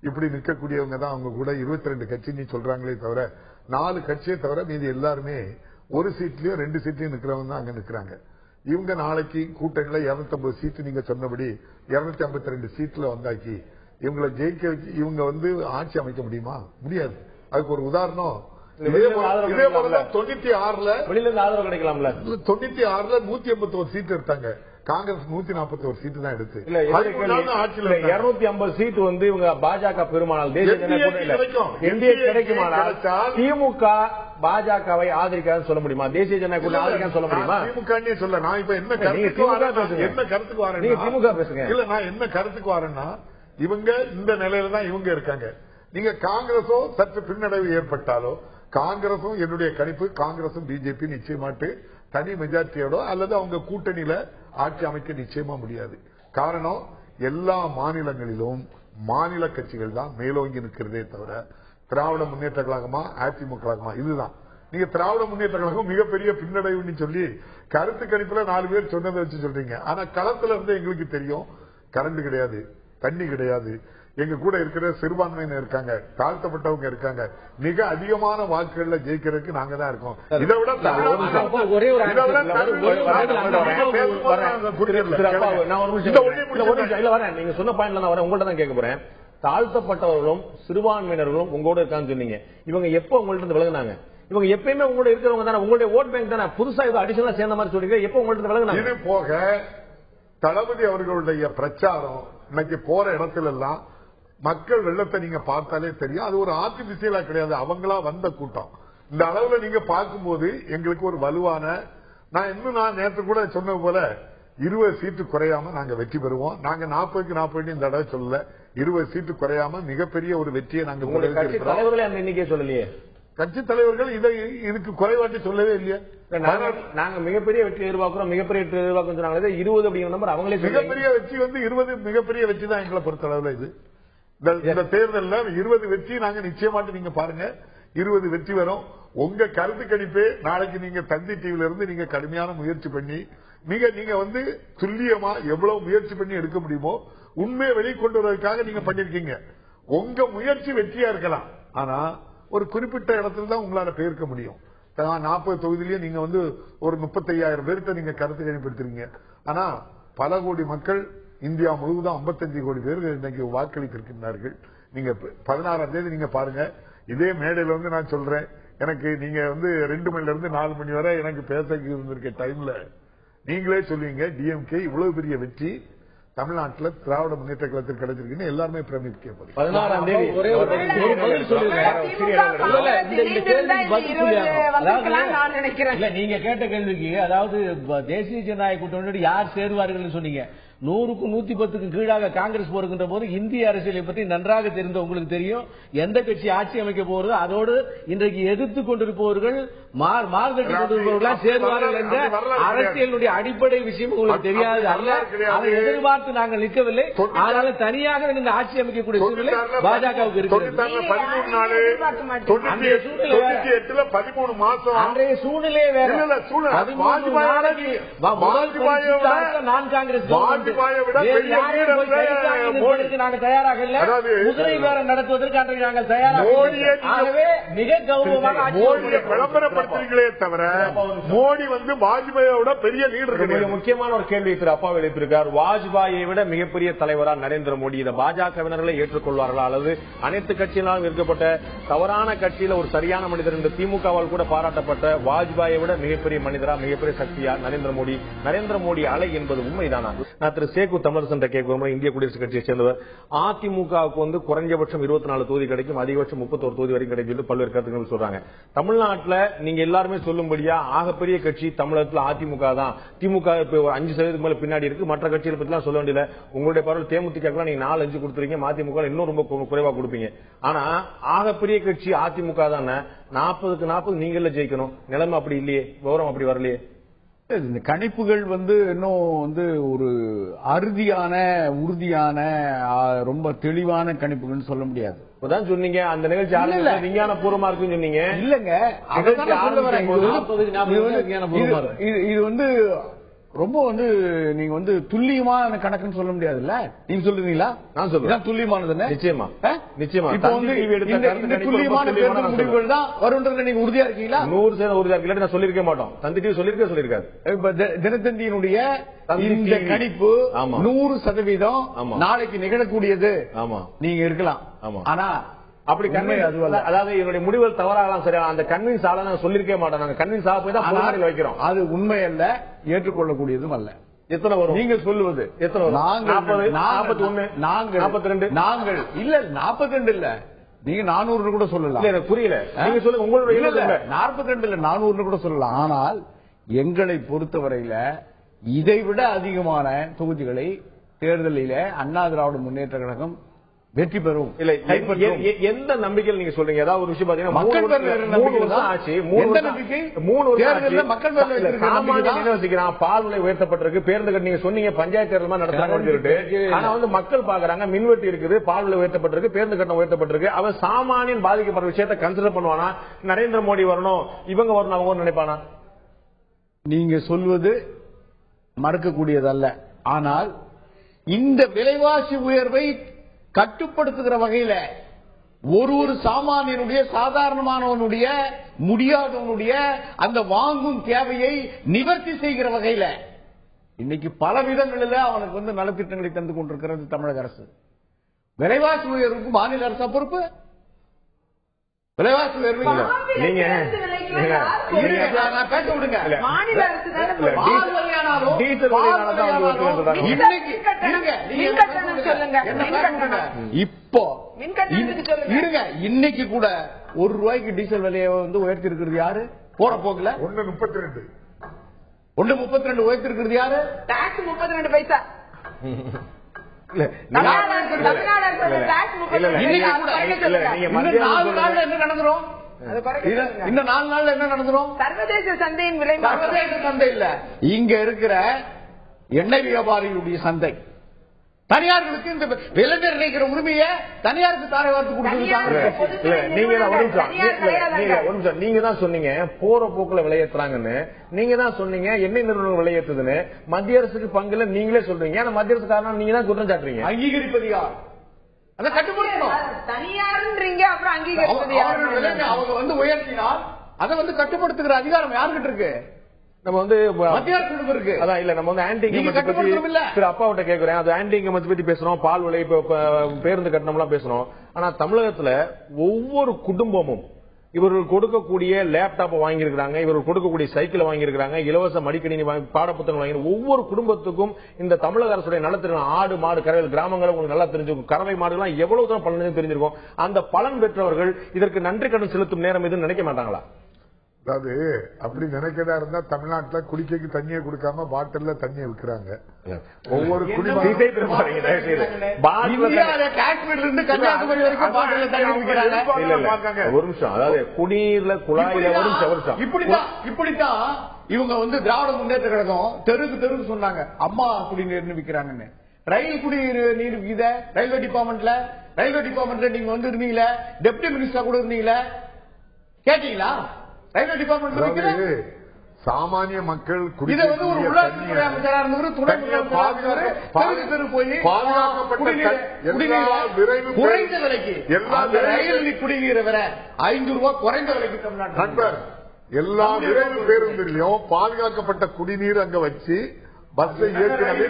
இப்படி நிற்கக்கூடியவங்க தான் அவங்க கூட 22 கட்சி நீ சொல்றாங்களே தவிர 4 கட்சியை தவிர மீதி எல்லாருமே 1 சீட்லயோ 2 சீட்லயும் நிக்கிறவங்க தான் அங்க நிக்கிறாங்க. இவங்க நாளைக்கு கூட்டணியில 250 சீட்டு நீங்க சொன்னபடி 252 சீட்ல வந்தாக்கி இவங்களை ஜெயிக்க வச்சு இவங்க வந்து ஆட்சி அமைக்க முடியுமா? முடியாது. அதுக்கு ஒரு உதாரணம் இதே போல 96 வெளியில இருந்து ஆதரவு கிடைக்கலாம்ல. 96 181 சீட் எடுத்தாங்க. காங்கிரஸ் 141 சீட்டு தான் எடுத்து ஆட்சியில் 250 சீட்டு வந்து இவங்க பாஜக பெருமானால் தேசிய என்டிஏ கிடைக்குமானால் திமுக பாஜகவை ஆதரிக்காதுன்னு சொல்ல முடியுமா? தேசிய ஜனநாயக கூட்டணி ஆதரிக்கான்னு சொல்ல முடியுமா? திமுக சொல்ல நான் இப்ப என்ன கருத்துக்கு வரேன், நீங்க திமுக பேசுங்க. இல்ல நான் என்ன கருத்துக்கு வரேன்னா, இவங்க இந்த நிலையில தான் இவங்க இருக்காங்க. நீங்க காங்கிரஸோ சற்று பின்னடைவு ஏற்பட்டாலோ, காங்கிரசும் என்னுடைய கணிப்பு காங்கிரசும் பிஜேபி நிச்சயமாட்டு தனி மெஜாரிட்டியோட அல்லது அவங்க கூட்டணியில ஆட்சி அமைக்க நிச்சயமா முடியாது. காரணம், எல்லா மாநிலங்களிலும் மாநில கட்சிகள் தான் மேலோங்கி நிற்கிறதே தவிர திராவிட முன்னேற்ற கழகமா அதிமுக கழகமா இதுதான். நீங்க திராவிட முன்னேற்ற கழகம் மிகப்பெரிய பின்னடைவுன்னு சொல்லி கருத்து கணிப்புல 4 பேர் சொன்னதை வச்சு சொல்றீங்க. ஆனா களத்துல இருந்து எங்களுக்கு தெரியும், கரண்ட் கிடையாது, தண்ணி கிடையாது, எங்க கூட இருக்கிற சிறுபான்மையினர் இருக்காங்க, தாழ்த்தப்பட்டவங்க இருக்காங்க, மிக அதிகமான வாக்குகள்ல ஜெயிக்கிறதுக்கு நாங்க தான் இருக்கோம். இதை விட நீங்க சொன்ன பாயிண்ட்ல நான் உங்கள்ட்ட தான் கேட்க போறேன். தாழ்த்தப்பட்டவர்களும் சிறுபான்மையினர்களும் உங்களோட இருக்கான்னு சொன்னீங்க. இவங்க எப்ப உங்கள்ட்ட இருந்து விலகுனாங்க? இவங்க எப்பயுமே உங்களோட இருக்கிறவங்க தானே, உங்களுடைய ஓட் பேங்க் தானே. புதுசா இது அடிஷனலா சேர்ந்த மாதிரி சொல்றீங்க. எப்ப உங்கள்ட்ட விலகுனாங்க? இது போக தளபதி அவர்களுடைய பிரச்சாரம் இன்னைக்கு போற இடத்துல எல்லாம் மக்கள் வெள்ளத்தை நீங்க பார்த்தாலே தெரியும். அது ஒரு ஆர்டிபிஷியலா கிடையாது, அவங்களா வந்த கூட்டம். இந்த அளவுல நீங்க பார்க்கும்போது எங்களுக்கு ஒரு வலுவான, நான் நேற்று கூட சொன்னது போல 20 சீட்டு குறையாம நாங்க வெற்றி பெறுவோம். நாங்க 40க்கு 40 இந்த தடவை சொல்லல, 20 சீட்டு குறையாம மிகப்பெரிய ஒரு வெற்றியை நாங்க சொல்லலையே. கட்சி தலைவர்கள் இதுக்கு குறைவாட்டி சொல்லவே இல்லையே. நாங்க மிகப்பெரிய வெற்றி எதிர்பார்க்கிறோம், மிகப்பெரிய வெற்றி எதிர்பார்க்கிறோம் சொன்னாங்க. 20 அப்படிங்கிற நம்பர் அவங்களே மிகப்பெரிய வெற்றி வந்து 20 மிகப்பெரிய வெற்றி தான் எங்களை பொறுத்தளவுல. இது இந்த தேர்தலில் 20 வெற்றி நாங்க நிச்சயமாட்டு நீங்க பாருங்க, 20 வெற்றி வரும். உங்க கருத்து கணிப்பே நாளைக்கு நீங்க தந்தி டிவில இருந்து நீங்க கடுமையான முயற்சி பண்ணி நீங்க வந்து துல்லியமா எவ்வளவு முயற்சி பண்ணி எடுக்க முடியுமோ உண்மையை வெளிக்கொண்டு வருவதற்காக நீங்க பண்ணிருக்கீங்க. உங்க முயற்சி வெற்றியா இருக்கலாம், ஆனா ஒரு குறிப்பிட்ட இடத்துல தான் உங்களால பெயர்க்க முடியும். 40 தொகுதியிலேயே நீங்க வந்து ஒரு 35,000 பேர்கிட்ட நீங்க கருத்து கணிப்படுத்துறீங்க. ஆனா பல கோடி மக்கள் இந்தியா முழுவதும் 55 கோடி பேர்கள் இன்னைக்கு வாக்களித்திருக்கின்றார்கள். நீங்க 16ஆம் தேதி நீங்க பாருங்க, இதே மேடையில வந்து நான் சொல்றேன், எனக்கு நீங்க வந்து 2 மணில இருந்து 4 மணி வரை எனக்கு பேச இருந்திருக்க டைம்ல நீங்களே சொல்லுவீங்க டிஎம்கே இவ்வளவு பெரிய வெற்றி தமிழ்நாட்டில் திராவிட முன்னேற்ற கழகத்தில் கிடைச்சிருக்குன்னு எல்லாருமே பிரமிக்க. 16ஆம் தேதி நீங்க கேட்ட கேள்விக்கு, அதாவது தேசிய ஜனநாயக கூட்டணியோடு யார் சேருவார்கள் சொன்னீங்க. 100க்கு 110க்கு கீழாக காங்கிரஸ் போருக்கின்ற போது இந்திய அரசியலை பற்றி நன்றாக தெரிந்த உங்களுக்கு தெரியும், எந்த கட்சி ஆட்சி அமைக்க போறது, அதோடு இன்றைக்கு எதிர்த்து கொண்டிருப்பவர்கள் மார்கட்டி கொண்டிருப்பவர்களால் சேருவார்கள் என்ற அரசியலுடைய அடிப்படை விஷயம் உங்களுக்கு தெரியாது அல்ல. அதை எதிர்பார்த்து நாங்கள் நிற்கவில்லை. அதனால தனியாக இந்த ஆட்சி அமைக்கக்கூடிய சூழ்நிலை பாஜகவுக்கு இருக்கிறது. அன்றைய சூழ்நிலையே வேற. நான் காங்கிரஸ் நாங்கள் தயாராக இல்லை. குதிரை பேரம் நடத்துவதற்கு அன்றைக்கு நாங்கள் தயாராக மிக கௌரவமாக விளம்பரப்படுத்துறீங்களே தவிர மோடி வந்து வாஜ்பாயோட பெரிய லீடர். மிக முக்கியமான ஒரு கேள்வி திரு அப்பா எழுப்பியிருக்கார். வாஜ்பாயை விட மிகப்பெரிய தலைவரா நரேந்திர மோடி, இதை பாஜகவினர்களை ஏற்றுக்கொள்வார்களா அல்லது அனைத்து கட்சியினாலும் இருக்கப்பட்ட தவறான கட்சியில ஒரு சரியான மனிதர் என்று திமுகவால் கூட பாராட்டப்பட்ட வாஜ்பாயை விட மிகப்பெரிய மனிதரா, மிகப்பெரிய சக்தியா நரேந்திர மோடி? நரேந்திர மோடி அலை என்பது உண்மைதானா? நான் திரு சேகு தமிழரசன் கேட்க, இந்திய குடியரசுக் கட்சியை சேர்ந்தவர், அதிமுகவுக்கு வந்து குறைஞ்சபட்சம் 24 தொகுதி கிடைக்கும், அதிகபட்சம் 31 தொகுதி வரைக்கும் கிடைக்கும் பல்வேறு கருத்துக்கள் சொல்றாங்க. தமிழ்நாட்டில் நீங்க எல்லாருமே சொல்லும்படியா ஆகப்பெரிய கட்சி தமிழகத்தில் அதிமுக தான். திமுக 5% மேல பின்னாடி இருக்கு. மற்ற கட்சிகளை பத்தி சொல்ல வேண்டியது. உங்களுடைய பார்வையில் தேமுதிக நீங்க 4-5 கொடுத்துருக்கீங்க, மதிமுக இன்னும் ரொம்ப குறைவா கொடுப்பீங்க. ஆனா ஆகப்பெரிய கட்சி அதிமுக தானே. 40க்கு 40 நீங்கள ஜெயிக்கணும். நிலைமை அப்படி இல்லையே, விவரம் அப்படி வரலையே. இந்த கணிப்புகள் வந்து இன்னும் வந்து ஒரு அறுதியான உறுதியான ரொம்ப தெளிவான கணிப்புகள் சொல்ல முடியாது. இப்பதான் சொன்னீங்க அந்த நிகழ்ச்சி விஞ்ஞான பூர்வமா இருக்குன்னு சொன்னீங்க. இல்லங்க, இது வந்து ரொம்ப வந்து நீங்க வந்து துல்லியமான கணக்குன்னு சொல்ல முடியாதுல்ல. நீங்க சொல்றீங்களா? நான் சொல்றேன் துல்லியமானது. நிச்சயமா நிச்சயமா. இப்போ வந்து இந்த துல்லியமான தேர்தல் முடிவுகள் தான் வரும்ன்றதுல நீங்க உறுதியா இருக்கீங்களா? 100% உறுதியா இருக்கீங்களா? நான் சொல்லிருக்க மாட்டோம். தந்தி டிவி சொல்லிருக்காரு. இப்ப தினத்தந்தியினுடைய இந்த கணிப்பு 100% நாளைக்கு நிகழக்கூடியது. ஆமா, நீங்க இருக்கலாம். ஆனா அப்படி அதாவது என்னுடைய முடிவுகள் தவறாகலாம். சரியா, அந்த கன்வின்ஸ் ஆள நாங்க சொல்லிருக்கே மாட்டோம். நாங்க கன்வின்ஸ் ஆக போய் தான் வைக்கிறோம். அது உண்மை அல்ல, ஏற்றுக்கொள்ளக்கூடியதும் அல்ல. எத்தனை வரும் நீங்க சொல்லுவது எத்தனை வரும்? 41, 42 நாங்கள் இல்ல 42 இல்ல, நீங்க 400 கூட சொல்லலாம். எனக்கு புரியல, நீங்க சொல்லுங்க உங்களுடைய 42 இல்ல 400 கூட சொல்லலாம். ஆனால் எங்களை பொறுத்தவரையில இதைவிட அதிகமான தொகுதிகளை தேர்தலில அண்ணா திராவிட முன்னேற்ற கழகம் வெற்றி பெறும். இல்ல எந்த நம்பிக்கையில் நீங்க சொல்றீங்க? ஏதாவது ஒரு விஷயம் பாத்தீங்கன்னா மக்கள் பால் விலை உயர்த்தப்பட்டிருக்கு, பேருந்து கட்டி நீங்க சொன்னீங்க பஞ்சாயத்து தேர்தல் நடத்துறாங்க. ஆனா வந்து மக்கள் பாக்குறாங்க மின்வெட்டு இருக்குது, பால் விலை உயர்த்தப்பட்டிருக்கு, பேருந்து கட்டணம் உயர்த்தப்பட்டிருக்கு. அவன் சாமானியன் பாதிக்கப்படுற விஷயத்தை கன்சிடர் பண்ணுவானா? நரேந்திர மோடி வரணும், இவங்க வரணும், அவங்க நினைப்பானா? நீங்க சொல்வது மறுக்கக்கூடியதல்ல. ஆனால் இந்த விலைவாசி உயர்வை கட்டுப்படுத்துகிற வகையில ஒரு சாமானியனுடைய சாதாரணமானவனுடைய முடியாதவனுடைய அந்த வாங்கும் தேவையை நிவர்த்தி செய்கிற வகையில இன்னைக்கு பல விதங்களில் அவனுக்கு வந்து நலத்திட்டங்களை தந்து கொண்டிருக்கிறது தமிழக அரசு. விலைவாசி உயர்வுக்கு மாநில அரசு பொறுப்பு. விலைவாசி உயர்வு நீங்க பேச விடுங்க. மாநில அரசு இப்போ இருங்க, இன்னைக்கு கூட ₹1 டீசல் விலையை வந்து உயர்த்தி இருக்கிறது யாரு? போற போக்குல 1.32 உயர்த்தி இருக்கிறது யாரு? டாக்ஸ் 32 பைசா. என்ன நடந்துரும்? இன்னும் 4 நாள்ல என்ன நடந்துரும்? சர்வதேச சந்தையின் விலை, சர்வதேச சந்தை இல்ல, இங்க இருக்கிற எண்ணெய் வியாபாரிகளுடைய சந்தை. தனியார்களுக்கு இந்த விலை நிர்ணயிக்கிற உரிமையை தனியாருக்கு தாரை வார்த்து கொடுத்துருக்காங்க. நீங்க தான் சொன்னீங்க போற போக்குல விலையேற்றுறாங்கன்னு, நீங்க தான் சொன்னீங்க எண்ணெய் நிறுவனம் விலையேற்றுதுன்னு. மத்திய அரசுக்கு பங்குல நீங்களே சொல்றீங்க, ஆனா மத்திய அரசு காரணம் நீங்க தான் குற்றம் சாட்டுறீங்க. அங்கீகரிப்பது யார்? அதை கட்டுப்படுத்தணும். தனியார்ன்றீங்க, அப்புறம் அங்கீகரிப்பது அவங்க வந்து உயர்த்தினால் அதை வந்து கட்டுப்படுத்துகிற அதிகாரம் யாருக்கிட்ட இருக்கு? நம்ம வந்து மத்திய அரசு இருக்கு. அதான் இல்ல, நம்ம வந்து ஆன்டி இன்கமத்தை பத்தி அப்பாவிட்ட கேக்குறேன். அது ஆன்டி இன்கமத்தை பத்தி பேசுறோம், பால் விலை, பேருந்து கட்டணம் எல்லாம் பேசுறோம். ஆனா தமிழகத்துல ஒவ்வொரு குடும்பமும் இவர்கள் கொடுக்கக்கூடிய லேப்டாப் வாங்கியிருக்கிறாங்க, இவர்கள் கொடுக்கக்கூடிய சைக்கிள் வாங்கியிருக்கிறாங்க, இலவச மடிக்கணினி பாடப்புத்தகம் வாங்கி, ஒவ்வொரு குடும்பத்துக்கும் இந்த தமிழக அரசுடைய நலத்திட்டம் ஆடு மாடு கறவை கிராமங்களை உங்களுக்கு நல்லா தெரிஞ்சிருக்கும். கறவை மாடுலாம் எவ்வளவு தூரம் பலன் தெரிஞ்சிருக்கும். அந்த பலன் பெற்றவர்கள் இதற்கு நன்றி கடன் செலுத்தும் நேரம் எதுன்னு நினைக்க மாட்டாங்களா? அதாவது அப்படி நினைக்கிறதா இருந்தா தமிழ்நாட்டுல குடிக்கைக்கு தண்ணியை கொடுக்காம பாட்டில்ல தண்ணியை விற்கிறாங்க. ஒவ்வொரு காஷ்மீர்ல இருந்து கன்னியாகுமரி வரைக்கும் பாட்டில்ல தண்ணி விற்கிறாங்க. ஒரு நிமிஷம், அதாவது குடிநீர்ல குழாயில இப்படித்தான் இவங்க வந்து திராவிட முன்னேற்ற கழகம் தெருக்கு சொன்னாங்க அம்மா குடிநீர் விற்கிறாங்கன்னு. ரயில் குடிநீர் வித ரயில்வே டிபார்ட்மெண்ட்ல நீங்க வந்து இருந்தீங்களா? டெப்டி மினிஸ்டர் கூட இருந்தீங்களா? கேட்டீங்களா? ரயில்வே டிபார்ட்மெண்ட் சாமானிய மக்கள் உள்ளாட்சித்துறை அமைச்சராக இருந்தவர், துணை முதலமைச்சர் போய் குறைந்த விலைக்கு ரயில் குடிநீரை விட ₹5 குறைந்த விலைக்கு தமிழ்நாட்டில் எல்லா விரைவு பேருந்துலையும் பாதுகாக்கப்பட்ட குடிநீர் அங்க வச்சு பஸ் ஏற்கனவே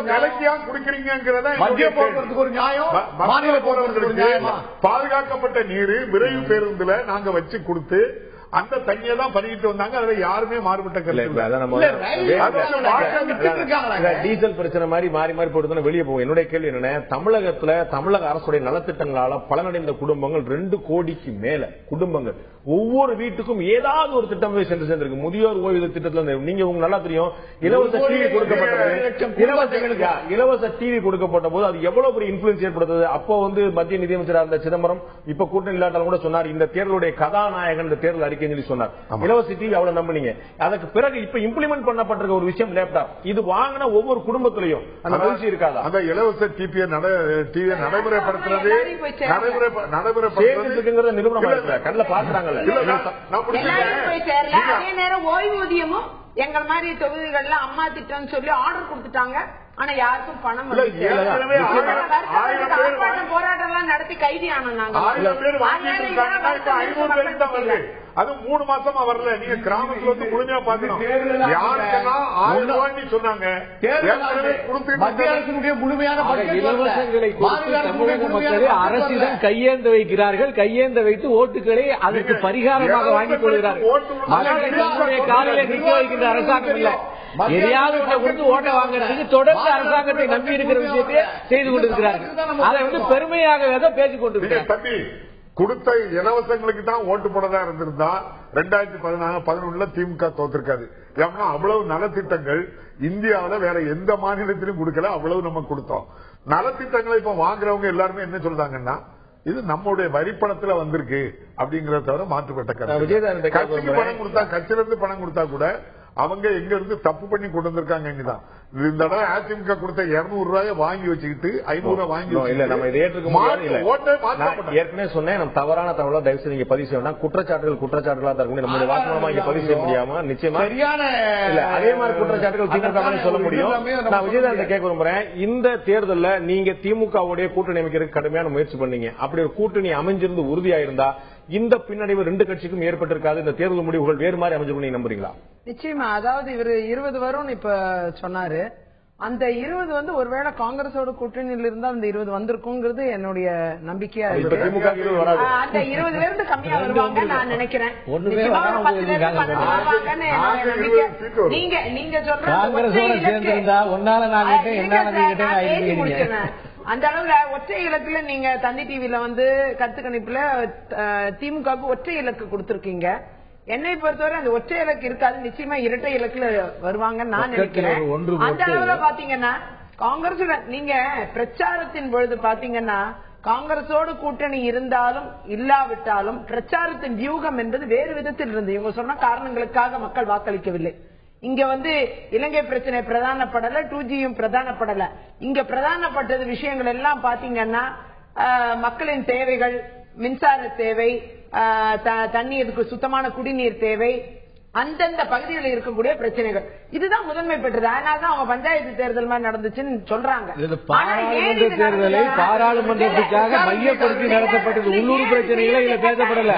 விலைக்கியா குடிக்கிறீங்கிறத மத்திய போக்குவரத்துக்கு ஒரு நியாயம், மாநில போக்குவரத்துக்கு பாதுகாக்கப்பட்ட நீர் விரைவு பேருந்துல நாங்க வச்சு கொடுத்து அந்த தண்ணியை தான் பண்ணிட்டு வந்தாங்க. அதுல யாருமே மாறுபட்ட டீசல் பிரச்சனை மாதிரி மாறி மாறி போட்டு வெளியே போகும். என்னுடைய கேள்வி என்னன்னா, தமிழகத்துல தமிழக அரசுடைய நலத்திட்டங்களால பலனடைந்த குடும்பங்கள் 2 கோடிக்கு மேல குடும்பங்கள். ஒவ்வொரு வீட்டுக்கும் ஏதாவது ஒரு திட்டம் போய் சென்று சேர்ந்திருக்கு. முதியோர் ஓய்வு திட்டத்துல நீங்க உங்களுக்கு நல்லா தெரியும், இலவச டிவி கொடுக்கப்பட்டது. இலவச டிவி கொடுக்கப்பட்ட போது அது எவ்வளவு பெரிய இன்ஃபுளுன்ஸ் ஏற்படுத்தது. அப்போ வந்து மத்திய நிதியமைச்சராக இருந்த சிதம்பரம் இப்ப கூட்டணி இல்லாட்டாலும் கூட சொன்னார், இந்த தேர்தலுடைய கதாநாயகன் இந்த தேர்தல் அறிக்கை சொன்னார். இலவச டிவி அவ்வளவு நம்பினீங்க. அதுக்கு பிறகு இப்ப இம்ப்ளிமெண்ட் பண்ணப்பட்டிருக்க ஒரு விஷயம் லேப்டாப். இது வாங்கின ஒவ்வொரு குடும்பத்திலையும் அந்த மகிழ்ச்சி இருக்காதா? அந்த இலவச டிவியை நடைமுறைப்படுத்துறது நிறுவனம் கண்ணில் பாக்குறாங்கல்ல. அதே நேரம் ஓய்வூதியமும் எங்கள் மாதிரி தொகுதிகள்ல அம்மா திட்டம் சொல்லி ஆர்டர் கொடுத்துட்டாங்க. ஆனா யாருக்கும் பணம் போராட்டம் எல்லாம் நடத்தி கைதி ஆனோம் நாங்க. 1000 பேர் வாங்கிட்டு இருக்காங்கன்னா இப்ப 500 பேருக்கு தான் வருது. அது 3 மாசமா வரல. நீங்க கிராமத்துல வந்து முழுமையா பாக்கணும். யாருக்குன்னா 1000 ரூபாய் சொன்னாங்க. மத்திய அரசினுடைய முழுமையான இலவசங்களை தமிழக மக்களை அரசிடம் கையேந்த வைக்கிறார்கள். கையேந்த வைத்து ஓட்டுகளை அதற்கு பரிகாரமாக வாங்கிக் கொள்கிறார்கள். மக்களை காலையில நிற்க வைக்கின்ற அரசாங்கம் இல்ல. எதையாவது கொடுத்து ஓட்டை வாங்குறதுக்கு தொடர்ந்து அரசாங்கத்தை நம்பி இருக்கிற விஷயத்தை செய்து கொண்டிருக்கிறார்கள். அதை வந்து பெருமையாக பேசிக் கொண்டிருக்கிறார். கொடுத்த இலவசங்களுக்கு தான் ஓட்டு போடதா இருந்திருந்தா 2011 திமுக தோத்திருக்காது. ஏன்னா அவ்வளவு நலத்திட்டங்கள் இந்தியாவில வேற எந்த மாநிலத்திலும் கொடுக்கல. அவ்வளவு நம்ம கொடுத்தோம். நலத்திட்டங்களை இப்ப வாங்குறவங்க எல்லாருமே என்ன சொல்றாங்கன்னா இது நம்முடைய வரிப்பணத்துல வந்திருக்கு அப்படிங்கறத தவிர மாற்றுப்பட்ட கருத்து. கட்சிக்கு பணம் கொடுத்தா, கட்சியில இருந்து பணம் கொடுத்தா கூட அவங்க எங்க இருந்து தப்பு பண்ணி கொண்டு வந்திருக்காங்க. இங்கதான் இந்த தடவை அதிமுக கொடுத்த 200 ரூபாயை வாங்கி வச்சுக்கிட்டு 500 ரூபாய் வாங்கி இல்ல நம்ம இதை ஏற்றுக்க முடியாது. ஏற்கனவே சொன்னேன், நம்ம தவறான தகவலா தயவு செய்து நீங்க பதிவு செய்யணும். குற்றச்சாட்டுகளா தான் இருக்கும். நம்முடைய வாக்குமூலமா இங்க பதிவு செய்ய முடியாம நிச்சயமா இல்ல அதே மாதிரி குற்றச்சாட்டுகள் திமுக சொல்ல முடியும். நான் விஜயதாரத்தை கேட்க விரும்புறேன். இந்த தேர்தலில் நீங்க திமுகவுடைய கூட்டணி அமைக்கிறதுக்கு கடுமையான முயற்சி பண்ணீங்க. அப்படி ஒரு கூட்டணி அமைஞ்சிருந்து உறுதியா இருந்தா இந்த பின்னடைவு 2 கட்சிக்கும் ஏற்பட்டிருக்காது. இந்த தேர்தல் முடிவுகள் வேறு மாதிரி அமைஞ்சு நீங்க நம்புறீங்களா? நிச்சயமா. அதாவது இவரு 20 வரும்னு இப்ப சொன்னாரு. அந்த 20 வந்து ஒருவேளை காங்கிரஸோட கூட்டணியில் இருந்தா அந்த 20 வந்திருக்குங்கிறது என்னுடைய நம்பிக்கையா இருக்கு. அந்த 20 இருந்து கம்மியா வருவாங்க நான் நினைக்கிறேன். நீங்க சொல்ற அந்த அளவுல ஒற்றை இலக்குல நீங்க தந்தி டிவில வந்து கருத்து கணிப்புல திமுகவுக்கு ஒற்றை இலக்கு கொடுத்திருக்கீங்க. என்னை பொறுத்தவரை அந்த ஒற்றை இலக்கு இருக்காது. நிச்சயமா இரட்டை இலக்குல வருவாங்கன்னு நான் நினைக்கிறேன். அந்த அளவுல பாத்தீங்கன்னா காங்கிரஸ் நீங்க பிரச்சாரத்தின் பொழுது பாத்தீங்கன்னா காங்கிரஸோடு கூட்டணி இருந்தாலும் இல்லாவிட்டாலும் பிரச்சாரத்தின் வியூகம் என்பது வேறு விதத்தில் இருந்து இவங்க சொன்ன காரணங்களுக்காக மக்கள் வாக்களிக்கவில்லை. இங்க வந்து இலங்கை பிரச்சனை பிரதானப்படல, 2Gயும் பிரதானப்படல. இங்க பிரதானப்பட்டது விஷயங்கள் எல்லாம் பாத்தீங்கன்னா மக்களின் தேவைகள், மின்சார தேவை, தண்ணீருக்கு சுத்தமான குடிநீர் தேவை, அந்தந்த பகுதிகளில் இருக்கக்கூடிய பிரச்சனைகள் இதுதான் முதன்மை பெற்றது. அதனாலதான் அவங்க பஞ்சாயத்து தேர்தல் மாதிரி நடந்துச்சுன்னு சொல்றாங்க. பாராளுமன்ற தேர்தலை பாராளுமன்றத்துக்காக மையப்படுத்தி நடத்தப்பட்டது. உள்ளூர் பிரச்சனைகளை இதுல பேசப்படல.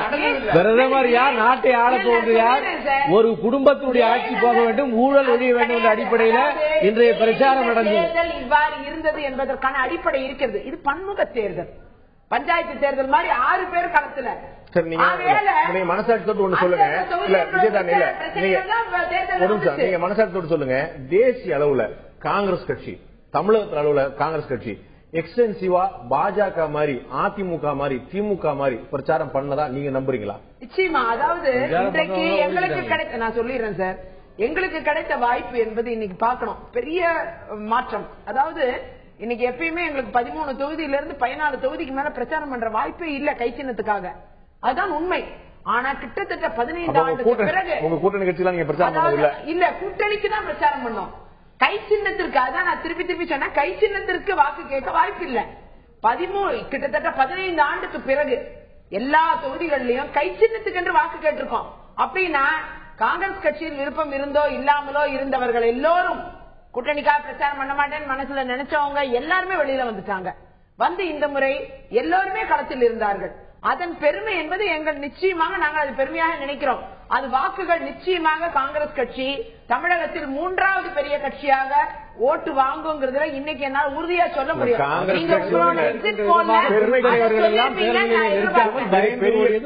பிரதமர் யார், நாட்டை ஆள போவது யார், ஒரு குடும்பத்தினுடைய ஆட்சி போக வேண்டும், ஊழல் ஒழிய வேண்டும் என்ற அடிப்படையில இன்றைய பிரச்சாரம் நடந்தது. இவ்வாறு இருந்தது என்பதற்கான அடிப்படை இருக்கிறது. இது பன்முக தேர்தல். பஞ்சாயத்து தேர்தல் மாதிரி 6 பேர் களத்துல. நீங்க மனசாட்சியோடு ஒண்ணு சொல்லுங்க. இல்ல விஜயதான் இல்ல நீங்க ஒரு நிமிஷம் நீங்க மனசாட்சியோடு சொல்லுங்க. தேசிய அளவுல காங்கிரஸ் கட்சி, தமிழக அளவுல காங்கிரஸ் கட்சி எக்ஸ்டென்சிவா பாஜக மாதிரி, அதிமுக மாதிரி, திமுக மாதிரி பிரச்சாரம் பண்ணதா நீங்க நம்புறீங்களா? நிச்சயமா. அதாவது இன்றைக்கு எங்களுக்கு கிடைத்த, நான் சொல்லிடுறேன் சார், எங்களுக்கு கிடைத்த வாய்ப்பு என்பது இன்னைக்கு பார்க்கணும் பெரிய மாற்றம். அதாவது இன்னைக்கு எப்பயுமே எங்களுக்கு 13 தொகுதியில இருந்து 14 தொகுதிக்கு மேல பிரச்சாரம் பண்ற வாய்ப்பே இல்ல கை சின்னத்துக்காக. அதுதான் உண்மை. ஆனா கிட்டத்தட்ட 15 ஆண்டுக்கு பிறகு உங்க கூட்டணி கட்சியில நீங்க பிரச்சாரம் பண்ணல. இல்ல கூட்டணிக்கு தான் பிரச்சாரம் பண்ணோம். கை சின்னத்திற்கு, அதான் நான் திருப்பி சொன்னா கை சின்னத்திற்கு வாக்கு கேட்க வாய்ப்பு இல்ல. கிட்டத்தட்ட 15 ஆண்டுக்கு பிறகு எல்லா தொகுதிகளிலும் கை சின்னத்துக்கு என்று வாக்கு கேட்டிருக்கோம். அப்படின்னா காங்கிரஸ் கட்சியில் விருப்பம் இருந்தோ இல்லாமலோ இருந்தவர்கள் எல்லோரும் கூட்டணிக்காக பிரச்சாரம் பண்ண மாட்டேன்னு மனசுல நினைச்சவங்க எல்லாருமே வெளியில வந்துட்டாங்க. வந்து இந்த முறை எல்லோருமே களத்தில் இருந்தார்கள். அதன் பெருமை என்பது எங்கள் நிச்சயமாக நாங்கள் அது பெருமையாக நினைக்கிறோம். அது வாக்குகள் நிச்சயமாக காங்கிரஸ் கட்சி தமிழகத்தில் 3வது பெரிய கட்சியாக ஓட்டு வாங்குங்கிறதுல இன்னைக்கு என்னால் உறுதியா சொல்ல முடியும்.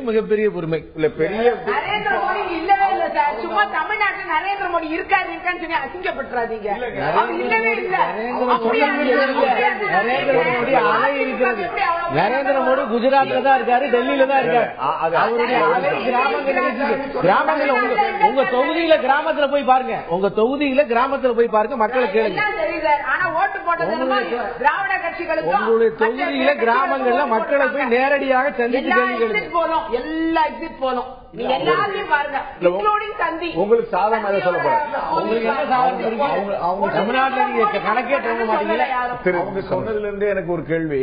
மிகப்பெரிய பொறுமை இல்ல. பெரிய நரேந்திர மோடி இல்லவே இல்ல சார். சும்மா தமிழ்நாட்டில் நரேந்திர மோடி இருக்காரு இருக்கான்னு சொல்லி அசிங்கப்பட்டுறாதீங்க. இல்லவே இல்ல. நரேந்திர மோடி குஜராத்ல தான் இருக்காரு, டெல்லியில தான் இருக்காரு. அவருடைய கிராமங்கள் உங்க தொகுதியில கிராமத்துல போய் பாருங்க. உங்க தொகுதியில கிராமத்துல போய் பாருங்க, மக்களை கேளுங்க. உங்களுடைய தொகுதியில கிராமங்கள்ல மக்களை போய் நேரடியாக சந்திச்சு கேளுங்க. எல்லா எக்ஸிட் போலும் உங்களுக்கு சாதகம் அதை சொல்ல போறேன். உங்களுக்கு என்ன சாதகம்? அவங்க தமிழ்நாட்டில் நீங்க கணக்கே தோங்க மாட்டீங்களா? அவங்க சொன்னதுல இருந்தே எனக்கு ஒரு கேள்வி.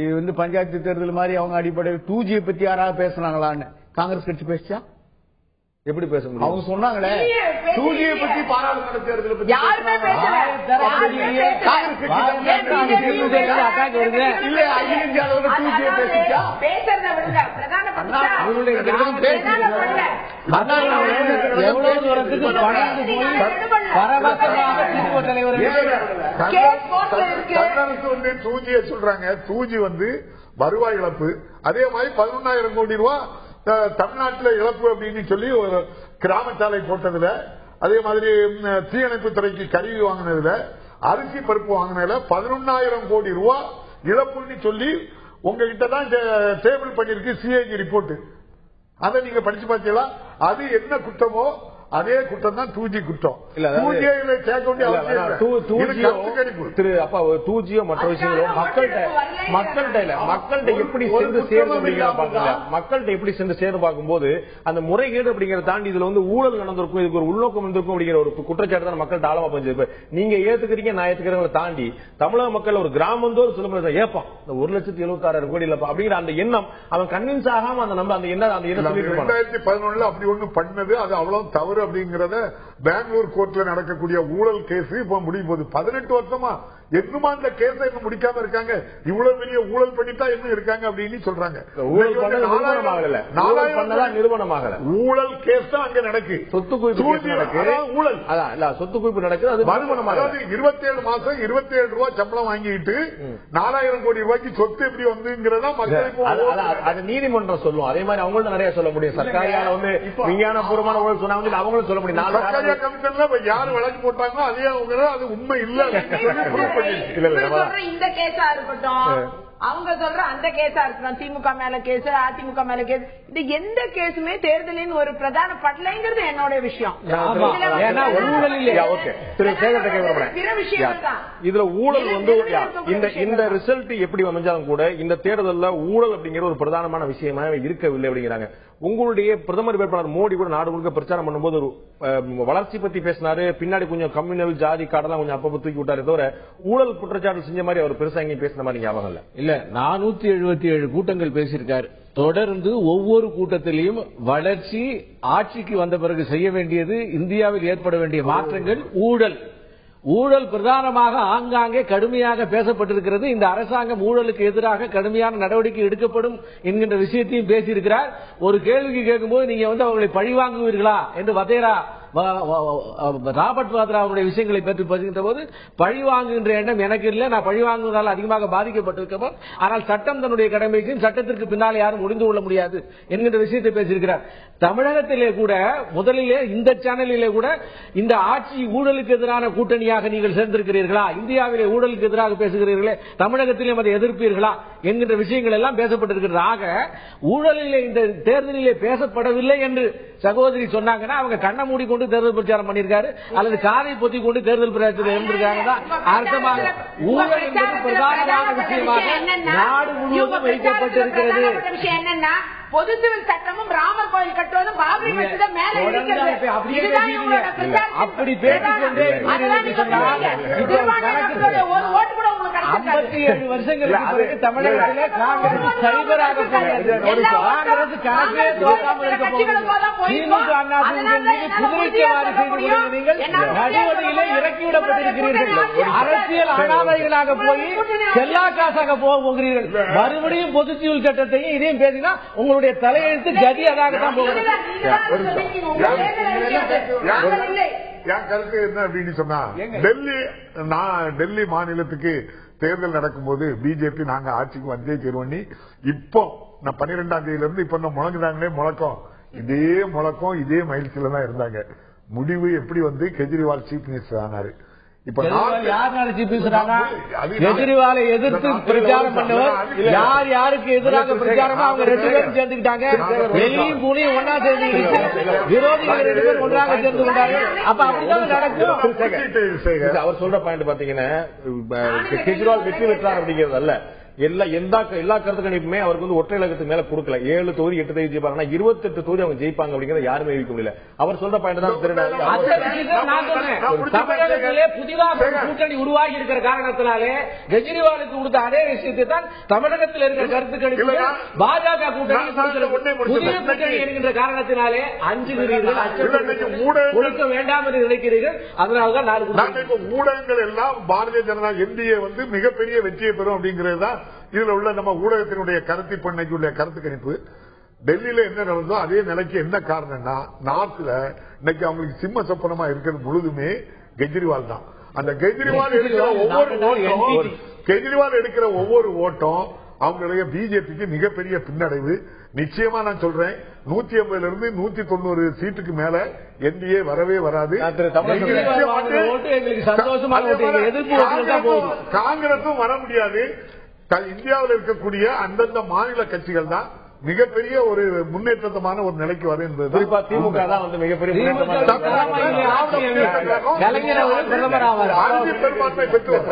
இது வந்து பஞ்சாயத்து தேர்தல் மாதிரி அவங்க அடிப்படை 2G பத்தி யாராவது பேசுனாங்களான்னு காங்கிரஸ் கட்சி பேசிச்சா? எப்படி பேச முடியும்? அவங்க சொன்னாங்களே 2G பத்தி பாராளுமன்ற தேர்தலை பத்தி யாருமே பேசல. அட்டாக் வருது. இல்ல அகில இந்திய அளவுல 2G பேசிச்சா? பேசுறத விடுங்க. பிரதான எவ்வளவு தூரத்துக்கு பணந்து போய் பரபரப்பாக திமுக தலைவர் தூஜியை சொல்றாங்க. தூஜி வருவாய் இழப்பு. அதே மாதிரி 11,000 கோடி ரூபாய் தமிழ்நாட்டில் இழப்பு அப்படின்னு சொல்லி ஒரு கிராம சாலை போட்டதுல, அதே மாதிரி தீயணைப்பு துறைக்கு கருவி வாங்கினதுல, அரிசி பருப்பு வாங்கினதுல 11,000 கோடி ரூபாய் இழப்புன்னு சொல்லி உங்ககிட்ட தான் டேபிள் பண்ணிருக்கு சிஏஜி ரிப்போர்ட். அதை நீங்க படிச்சு பார்த்தீங்களா? அது என்ன குற்றமோ அதே குற்றம் தான் 2G குற்றம். தூஜியோ மற்ற விஷயங்களும் மக்கள்கிட்ட எப்படி சென்று சேரும் மக்கள்கிட்ட எப்படி சென்று சேரும் பார்க்கும்போது அந்த முறைகேடு அப்படிங்கிறத தாண்டி இதுல ஊழல் நடந்திருக்கும், இதுக்கு ஒரு உள்நோக்கம் இருந்திருக்கும் அப்படிங்கிற ஒரு குற்றச்சாட்டு தான் மக்கள்கிட்ட ஆழமா பஞ்சிருக்கு. நீங்க ஏத்துக்கிறீங்க, நான் ஏத்துக்கிறவங்களை தாண்டி தமிழக மக்கள் ஒரு கிராமந்தோறும் சொல்ல ஏப்பா இந்த 1,76,000 கோடி இல்லப்பா அப்படிங்கிற அந்த எண்ணம் அவன் கன்வின்ஸ் ஆகாம அந்த நம்ம அந்த எண்ணம் 2011 அப்படி ஒண்ணு பண்ணது அது அவ்வளவு தவறு அப்படிங்கறத பெங்களூர் கோர்ட்ல நடக்கக்கூடிய ஊழல் கேஸ் இப்ப முடியும் போது 18 வருஷமா இன்னுமா அந்த கேஸ இன்னும் முடிக்காம இருக்காங்க. இவ்வளவு பெரிய ஊழல் பண்ணிட்டா என்ன இருக்காங்க அப்படின்னு சொல்றாங்க. நிறுவனமாகல ஊழல் கேஸ் தான் அங்க நடக்கு. சொத்து குவிப்பு நடக்கு. ஊழல் அதான் சொத்து குவிப்பு நடக்குது. அது வருமானமாக 27 மாசம் 27 ரூபாய் சம்பளம் வாங்கிட்டு 4,000 கோடி ரூபாய்க்கு சொத்து எப்படி வந்துங்கிறதா மக்கள் அது நீதிமன்றம் சொல்லும். அதே மாதிரி அவங்கள்ட்ட நிறைய சொல்ல முடியும். சர்க்காரியால விஞ்ஞானபூர்வமான ஊழல் சொன்னா அவங்களும் சொல்ல முடியும். சர்க்காரியா கமிஷன்ல யாரு வழக்கு போட்டாங்களோ அதே அவங்க அது உண்மை இல்ல. இந்த கேஸா இருக்கட்டும், அவங்க சொல்ற அந்த கேஸா இருக்கட்டும், திமுக மேல கேஸ், அதிமுக மேல கேஸ், இது எந்த கேஸுமே தேர்தலின் ஒரு பிரதான படலைங்கிறது என்னோட விஷயம். இதுல ஊழல் இந்த ரிசல்ட் எப்படி அமைஞ்சாலும் கூட இந்த தேர்தலில் ஊழல் அப்படிங்கிற ஒரு பிரதானமான விஷயமா இருக்கவில்லை அப்படிங்கிறாங்க. உங்களுடைய பிரதமர் வேட்பாளர் மோடி கூட நாடு முழுக்க பிரச்சாரம் பண்ணும்போது ஒரு வளர்ச்சி பத்தி பேசினாரு. பின்னாடி கொஞ்சம் கம்யூனல் ஜாதி கார்டெல்லாம் கொஞ்சம் அப்பப்ப தூக்கி விட்டாரு. தவிர ஊழல் குற்றச்சாட்டு செஞ்ச மாதிரி அவர் பெருசா எங்கேயும் பேசின மாதிரி ஞாபகம் இல்ல. 477 கூட்டங்கள் பேசியிருக்காரு. தொடர்ந்து ஒவ்வொரு கூட்டத்திலையும் வளர்ச்சி, ஆட்சிக்கு வந்த பிறகு செய்ய வேண்டியது, இந்தியாவில் ஏற்பட வேண்டிய மாற்றங்கள், ஊழல் பிரதானமாக ஆங்காங்கே கடுமையாக பேசப்பட்டிருக்கிறது. இந்த அரசாங்கம் ஊழலுக்கு எதிராக கடுமையான நடவடிக்கை எடுக்கப்படும் என்கின்ற விஷயத்தையும் பேசியிருக்கிறார். ஒரு கேள்விக்கு கேட்கும்போது நீங்க அவர்களை பழிவாங்குவீர்களா என்று வதேரா ராபர்ட் வாத்ரா அவருடைய விஷயங்களை பற்றி பேசுகின்ற போது பழிவாங்குகின்ற எண்ணம் எனக்கு இல்லை, நான் பழிவாங்குவதால் அதிகமாக பாதிக்கப்பட்டிருக்கிறோம், ஆனால் சட்டம் தன்னுடைய கடமைக்கும் சட்டத்திற்கு பின்னால் யாரும் முடிந்து கொள்ள முடியாது என்கின்ற விஷயத்தை பேசியிருக்கிறார். தமிழகத்திலே கூட முதலிலே இந்த சேனலிலே கூட இந்த ஆட்சி ஊழலுக்கு எதிரான கூட்டணியாக நீங்கள் சேர்ந்திருக்கிறீர்களா, இந்தியாவிலே ஊழலுக்கு எதிராக பேசுகிறீர்களே, தமிழகத்திலே அதை எதிர்ப்பீர்களா என்கின்ற விஷயங்கள் எல்லாம் பேசப்பட்டிருக்கிறது. ஆக ஊழலிலே இந்த தேர்தலிலே பேசப்படவில்லை என்று சகோதரி சொன்னாங்கன்னா அவங்க கண்ணை மூடிக்கொண்டு தேர்தல் பிரச்சாரம் பண்ணிருக்காரு அல்லது காதை பொத்தி கொண்டு தேர்தல் பிரச்சாரத்தில் இருந்திருக்காங்க. அர்த்தமாக ஊழல் என்பது பிரதானமான விஷயமாக நாடு முழுவதும் வைக்கப்பட்டிருக்கிறது. என்னன்னா பொது சிவில் சட்டமும் ராமர் கோயில் கட்டுவதும் பாபரி மசூதி மேல அப்படி பேசிக்கொண்டே 57 வருஷங்களுக்கு பிறகு தமிழகத்திலே காங்கிரஸ் சைபராக காங்கிரஸ் கணக்கே தோற்காமல் இருக்க போகிறது. திமுக நீங்கள் நடுவடியிலே இறக்கிவிடப்பட்டிருக்கிறீர்கள். அரசியல் அனாதைகளாக போய் செல்லா காசாக போகிறீர்கள். மறுபடியும் பொது சிவில் சட்டத்தையும் இதையும் பேசினா உங்களுடைய தலையெழுத்து கதி அதாகத்தான் போகிறது. என் கருத்து என்ன அப்படின்னு சொன்னா, டெல்லி மாநிலத்துக்கு தேர்தல் நடக்கும்போது பிஜேபி நாங்க ஆட்சிக்கு வந்தே தீர்வண்ணி இப்போ நான் 12ஆம் தேதியில இருந்து இப்ப முழங்குறாங்களே முழக்கம், இதே முழக்கம் இதே மகிழ்ச்சியில தான் இருந்தாங்க. முடிவு எப்படி கெஜ்ரிவால் சீஃப் மினிஸ்டர் ஆனாரு. கெஜ்ரிவாலை எதிர்த்து பிரச்சாரம் பண்ணவர் யார் யாருக்கு எதிராக பிரச்சாரமா அவங்க 2 பேரும் சேர்ந்துக்கிட்டாங்க. வெளியும் புனியும் ஒன்னா சேர்ந்து விரோதிகள் 2 பேரும் ஒன்றாக சேர்ந்து கொண்டார்கள். அப்ப அப்படிதான் நடக்கும். அவர் சொல்ற பாயிண்ட் பாத்தீங்கன்னா கெஜ்ரிவால் வெற்றி பெற்றார் அப்படிங்கிறது அல்ல, எல்லா கருத்து கணிப்புமே அவருக்கு வந்து ஒற்றை இலக்கத்துக்கு மேல கொடுக்கல. 7 தொகுதி 8 தொகுதி ஜெயிப்பாங்க, 28 தொகுதி அவங்க ஜெயிப்பாங்க அப்படிங்கறத யாருமே யூகிக்க முடியல. அவர் சொல்ற பாயிண்ட் தான் தமிழகத்திலே புதிதாக கூட்டணி உருவாகி இருக்கிற காரணத்தினாலே கெஜ்ரிவாலுக்கு கொடுத்த அதே விஷயத்தை தான் தமிழகத்தில் இருக்கிற கருத்து கணிப்பு பாஜக கூட்டணி புதிய கூட்டணி என்கின்ற காரணத்தினாலே அஞ்சுகிறீர்கள், கொடுக்க வேண்டாம் என்று நினைக்கிறீர்கள். அதனால்தான் ஊடகங்கள் எல்லாம் பாரதிய ஜனதா என்டிஏ வந்து மிகப்பெரிய வெற்றியை பெறும் அப்படிங்கிறது தான் இதுல உள்ள நம்ம ஊடகத்தினுடைய கருத்து பண்ணைக்கு உள்ள கருத்து கணிப்பு. டெல்லியில என்ன நடந்தோ அதே நிலைக்கு என்ன காரணம்னா, நார்த்ல இன்னைக்கு அவங்களுக்கு சிம்ம சொப்பனமா இருக்கிறது முழுதுமே கெஜ்ரிவால் தான். அந்த கெஜ்ரிவால் எடுக்கிற ஒவ்வொரு ஓட்டம் அவங்களுடைய பிஜேபிக்கு மிகப்பெரிய பின்னடைவு. நிச்சயமா நான் சொல்றேன், 150 இருந்து 190 சீட்டுக்கு மேல என்டிஏ வரவே வராது. காங்கிரசும் வர முடியாது. இந்தியாவில் இருக்கக்கூடிய அந்தந்த மாநில கட்சிகள் தான் மிகப்பெரிய ஒரு முன்னேற்றமான ஒரு நிலைக்கு வரும் என்பது குறிப்பா திமுக தான் வந்து மிகப்பெரிய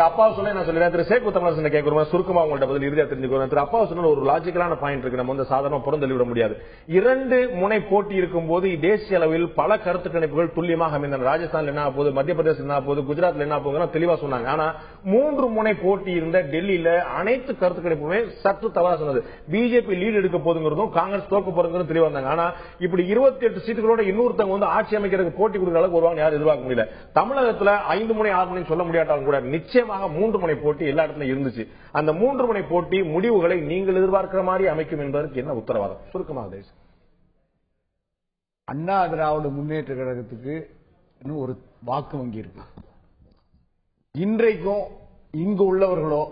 அப்பா சொல்ல நான் சொல்றேன். திரு சேக் தமிழரசன் கேட்கிறோம், சுருக்கமா உங்கள்ட்ட பதில் இறுதியா தெரிஞ்சுக்கிறோம். திரு அப்பா சொன்ன ஒரு லாஜிக்கலான பாயிண்ட் இருக்கு, நம்ம வந்து சாதாரண புறந்தள்ளி விட முடியாது. 2 முனை போட்டி இருக்கும் போது தேசிய அளவில் பல கருத்து கணிப்புகள் துல்லியமாக அமைந்தன. ராஜஸ்தான்ல என்ன போகுது, மத்திய பிரதேசம் என்ன போகுது, குஜராத்ல என்ன போகுது தெளிவா சொன்னாங்க. ஆனா 3 முனை போட்டி இருந்த டெல்லியில அனைத்து கருத்து கணிப்புமே சற்று தவறா சொன்னது. பிஜேபி லீடு எடுக்க போது காங்கிரஸ் தோக்க போறதும் தெளிவா வந்தாங்க. ஆனா இப்படி 28 சீட்டுகளோட இன்னொருத்தவங்க வந்து ஆட்சி அமைக்கிறதுக்கு போட்டி கொடுக்கிற அளவுக்கு வருவாங்க யாரும் எதிர்பார்க்க முடியல. தமிழகத்துல 5 முனை 6 முனை சொல்ல முடியாட்டாலும் கூட நிச்சயமாக 3 முனை போட்டி எல்லா இடத்துலயும் இருந்துச்சு. அந்த 3 முனை போட்டி முடிவுகளை நீங்கள் எதிர்பார்க்கிற மாதிரி அமைக்கும் என்பதற்கு என்ன உத்தரவாதம்? சுருக்கமாக அண்ணா திராவிட முன்னேற்ற கழகத்துக்கு இன்னும் ஒரு வாக்கு வங்கி இருக்கு. இன்றைக்கும் இங்கு உள்ளவர்களோ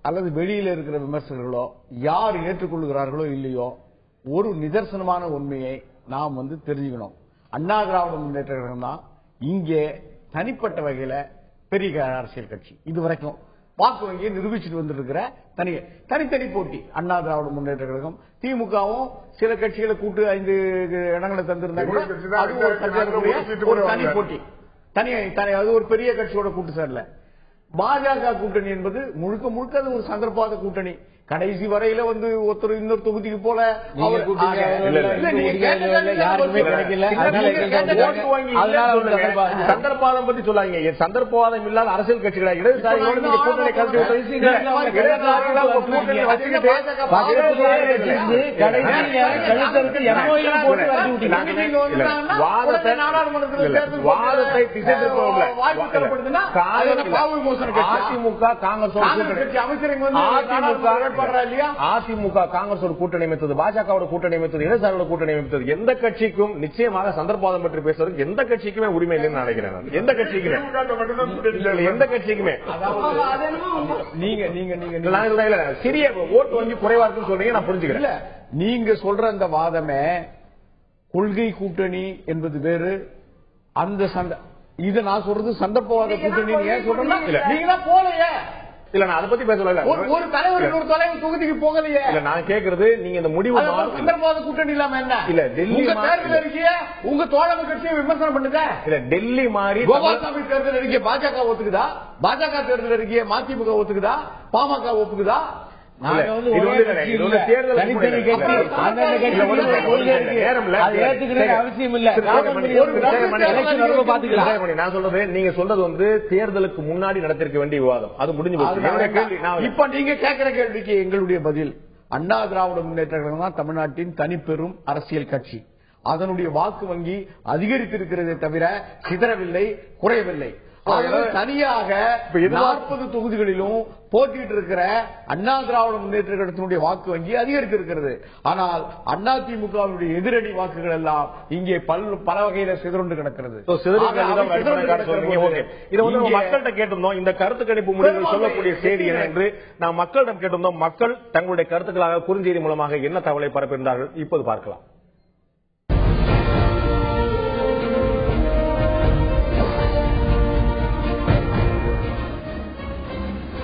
அல்லது வெளியில இருக்கிற விமர்சகர்களோ யார் ஏற்றுக்கொள்கிறார்களோ இல்லையோ, ஒரு நிதர்சனமான உண்மையை நாம் வந்து தெரிஞ்சுக்கணும். அண்ணா திராவிட முன்னேற்ற கழகம் தான் இங்கே தனிப்பட்ட வகையில பெரிய அரசியல் கட்சி. இதுவரைக்கும் வாக்கு வங்கியை நிரூபிச்சுட்டு வந்திருக்கிற தனித்தனி போட்டி. அண்ணா திராவிட முன்னேற்ற கழகம் திமுகவும் சில கட்சிகளை கூட்டு 5 இடங்களை தந்திருந்தா கூட அது ஒரு தனி போட்டி, அது ஒரு பெரிய கட்சியோட கூட்டு சேரல. பாஜக கூட்டணி என்பது முழுக்க முழுக்க அது ஒரு சந்தர்ப்பாத கூட்டணி. கடைசி வரையில வந்து ஒருத்தர் இன்னொரு தொகுதிக்கு போல சந்தர்ப்பாதம் பத்தி சொல்லாங்க. சந்தர்ப்பவாதம் இல்லாத அரசியல் கட்சிகளை அதிமுக காங்கிரஸோட கூட்டணி அமைத்தது, பாஜகவோட கூட்டணி அமைத்தது, இடதுசாரியோட கூட்டணி அமைத்தது. எந்த கட்சிக்கும் நிச்சயமாக சந்தர்ப்பவாதம் பற்றி பேசுறதுக்கு எந்த கட்சிக்குமே உரிமை இல்லைன்னு நினைக்கிறேன். எந்த கட்சிக்குமே சிறிய ஓட்டு வங்கி குறைவா இருக்குன்னு சொல்றீங்க, நான் புரிஞ்சுக்கிறேன். நீங்க சொல்ற அந்த வாதமே கொள்கை கூட்டணி என்பது வேறு. அந்த இதை நான் சொல்றது சந்தர்ப்பவாத கூட்டணி ஏன் சொல்றேன்னா நீங்க போலையே. இல்ல நான் அதை பத்தி பேசல. ஒரு தலைவர் இன்னொரு தலைவர் தொகுதிக்கு போகலையே. இல்ல நான் கேக்குறது நீங்க இந்த முடிவு சந்தர்ப்பவாத கூட்டணி இல்லாம என்ன? இல்ல டெல்லி தேர்தல் அறிக்கைய உங்க தோழமை கட்சியை விமர்சனம் பண்ணுங்க. இல்ல டெல்லி மாறி கோபால்சாமி தேர்தல் அறிக்கையை பாஜக ஒத்துக்குதா? பாஜக தேர்தல் அறிக்கையை மதிமுக ஒத்துக்குதா? பாமக ஒப்புக்குதா? அவசியம் இல்ல. நான் சொல்றது நீங்க சொல்றது வந்து தேர்தலுக்கு முன்னாடி நடத்திருக்க வேண்டிய விவாதம், அது முடிஞ்சு போச்சு. இப்ப நீங்க கேட்கிற கேள்விக்கு எங்களுடைய பதில், அண்ணா திராவிட முன்னேற்ற கழகம் தான் தமிழ்நாட்டின் தனிப்பெரும் அரசியல் கட்சி. அதனுடைய வாக்கு வங்கி அதிகரித்திருக்கிறதே தவிர சிதறவில்லை, குறையவில்லை. தனியாக 40 தொகுதிகளிலும் போட்டிட்டு இருக்கிற அண்ணா திராவிட முன்னேற்ற கழகத்தினுடைய வாக்கு வங்கி அதிகரித்திருக்கிறது. ஆனால் அதிமுகவுடைய எதிரணி வாக்குகள் எல்லாம் இங்கே பல வகையில சிதறுண்டு கிடக்கிறது. மக்கள்கிட்ட கேட்டிருந்தோம் இந்த கருத்து கணிப்பு முடிவுகள் சொல்லக்கூடிய செய்தி என்ன என்று நாம் மக்களிடம் கேட்டிருந்தோம். மக்கள் தங்களுடைய கருத்துக்களாக குறுஞ்செய்தி மூலமாக என்ன தகவலை பரப்பியிருந்தார்கள் இப்போது பார்க்கலாம்.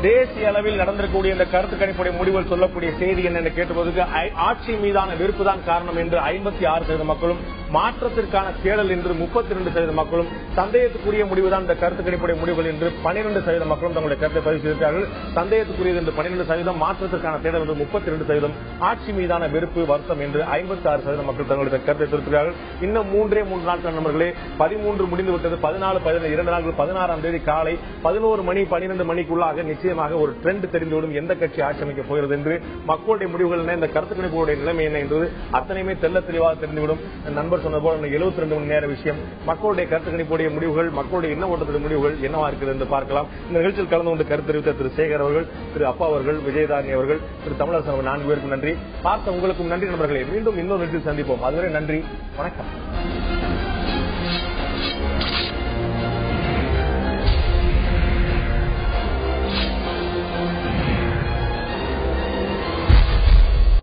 தேசிய அளவில் நடந்திருக்கக்கூடிய இந்த கருத்து கணிப்புடைய முடிவுகள் சொல்லக்கூடிய செய்தி என்னென்னு கேட்டபோதுக்கு ஆட்சி மீதான வெறுப்பு தான் காரணம் என்று 56% மக்களும் மாற்றத்திற்கான தேடல் என்று 32% மக்களும், சந்தேகத்துக்குரிய முடிவுதான் இந்த கருத்து கணிப்புடைய முடிவுகள் என்று 12% மக்களும் தங்களுடைய கருத்தை பதிவு செய்திருக்கிறார்கள். சந்தேகத்துக்குரியது என்று 12%, மாற்றத்திற்கான தேடல் என்று 32%, ஆட்சி மீதான வெறுப்பு வருத்தம் என்று 56% மக்கள் தங்களுடைய கருத்தை தெரிவித்திருக்கிறார்கள். இன்னும் 3 நாட்கள் நண்பர்களே, 13 முடிந்துவிட்டது. 14, 15 2 நாட்கள் 16ஆம் தேதி காலை 11 மணி 12 மணிக்குள்ளாக நிச்சயமாக ஒரு ட்ரெண்ட் தெரிந்துவிடும். எந்த கட்சி ஆட்சி அமைக்கப் போகிறது என்று, மக்களுடைய முடிவுகள் என்ன, இந்த கருத்து கணிப்புடைய நிலைமை என்ன என்பது அத்தனையுமே தெல்ல தெளிவாக தெரிந்துவிடும். நண்பர் சொன்னது போல 72 மணி நேர விஷயம், மக்களுடைய கருத்து கணிப்புடைய முடிவுகள், மக்களுடைய எண்ண ஓட்டத்துடைய முடிவுகள் என்னவா இருக்கிறது என்று பார்க்கலாம். இந்த நிகழ்ச்சியில் கலந்து கொண்டு கருத்து தெரிவித்த திரு சேகர் அவர்கள், திரு அப்பா அவர்கள், விஜயதாரணி அவர்கள், திரு தமிழரசன் அவர்கள் 4 பேருக்கும் நன்றி. பார்த்த உங்களுக்கும் நன்றி நண்பர்களே. மீண்டும் இன்னொரு நிகழ்ச்சியில் சந்திப்போம். அதுவரை நன்றி, வணக்கம்.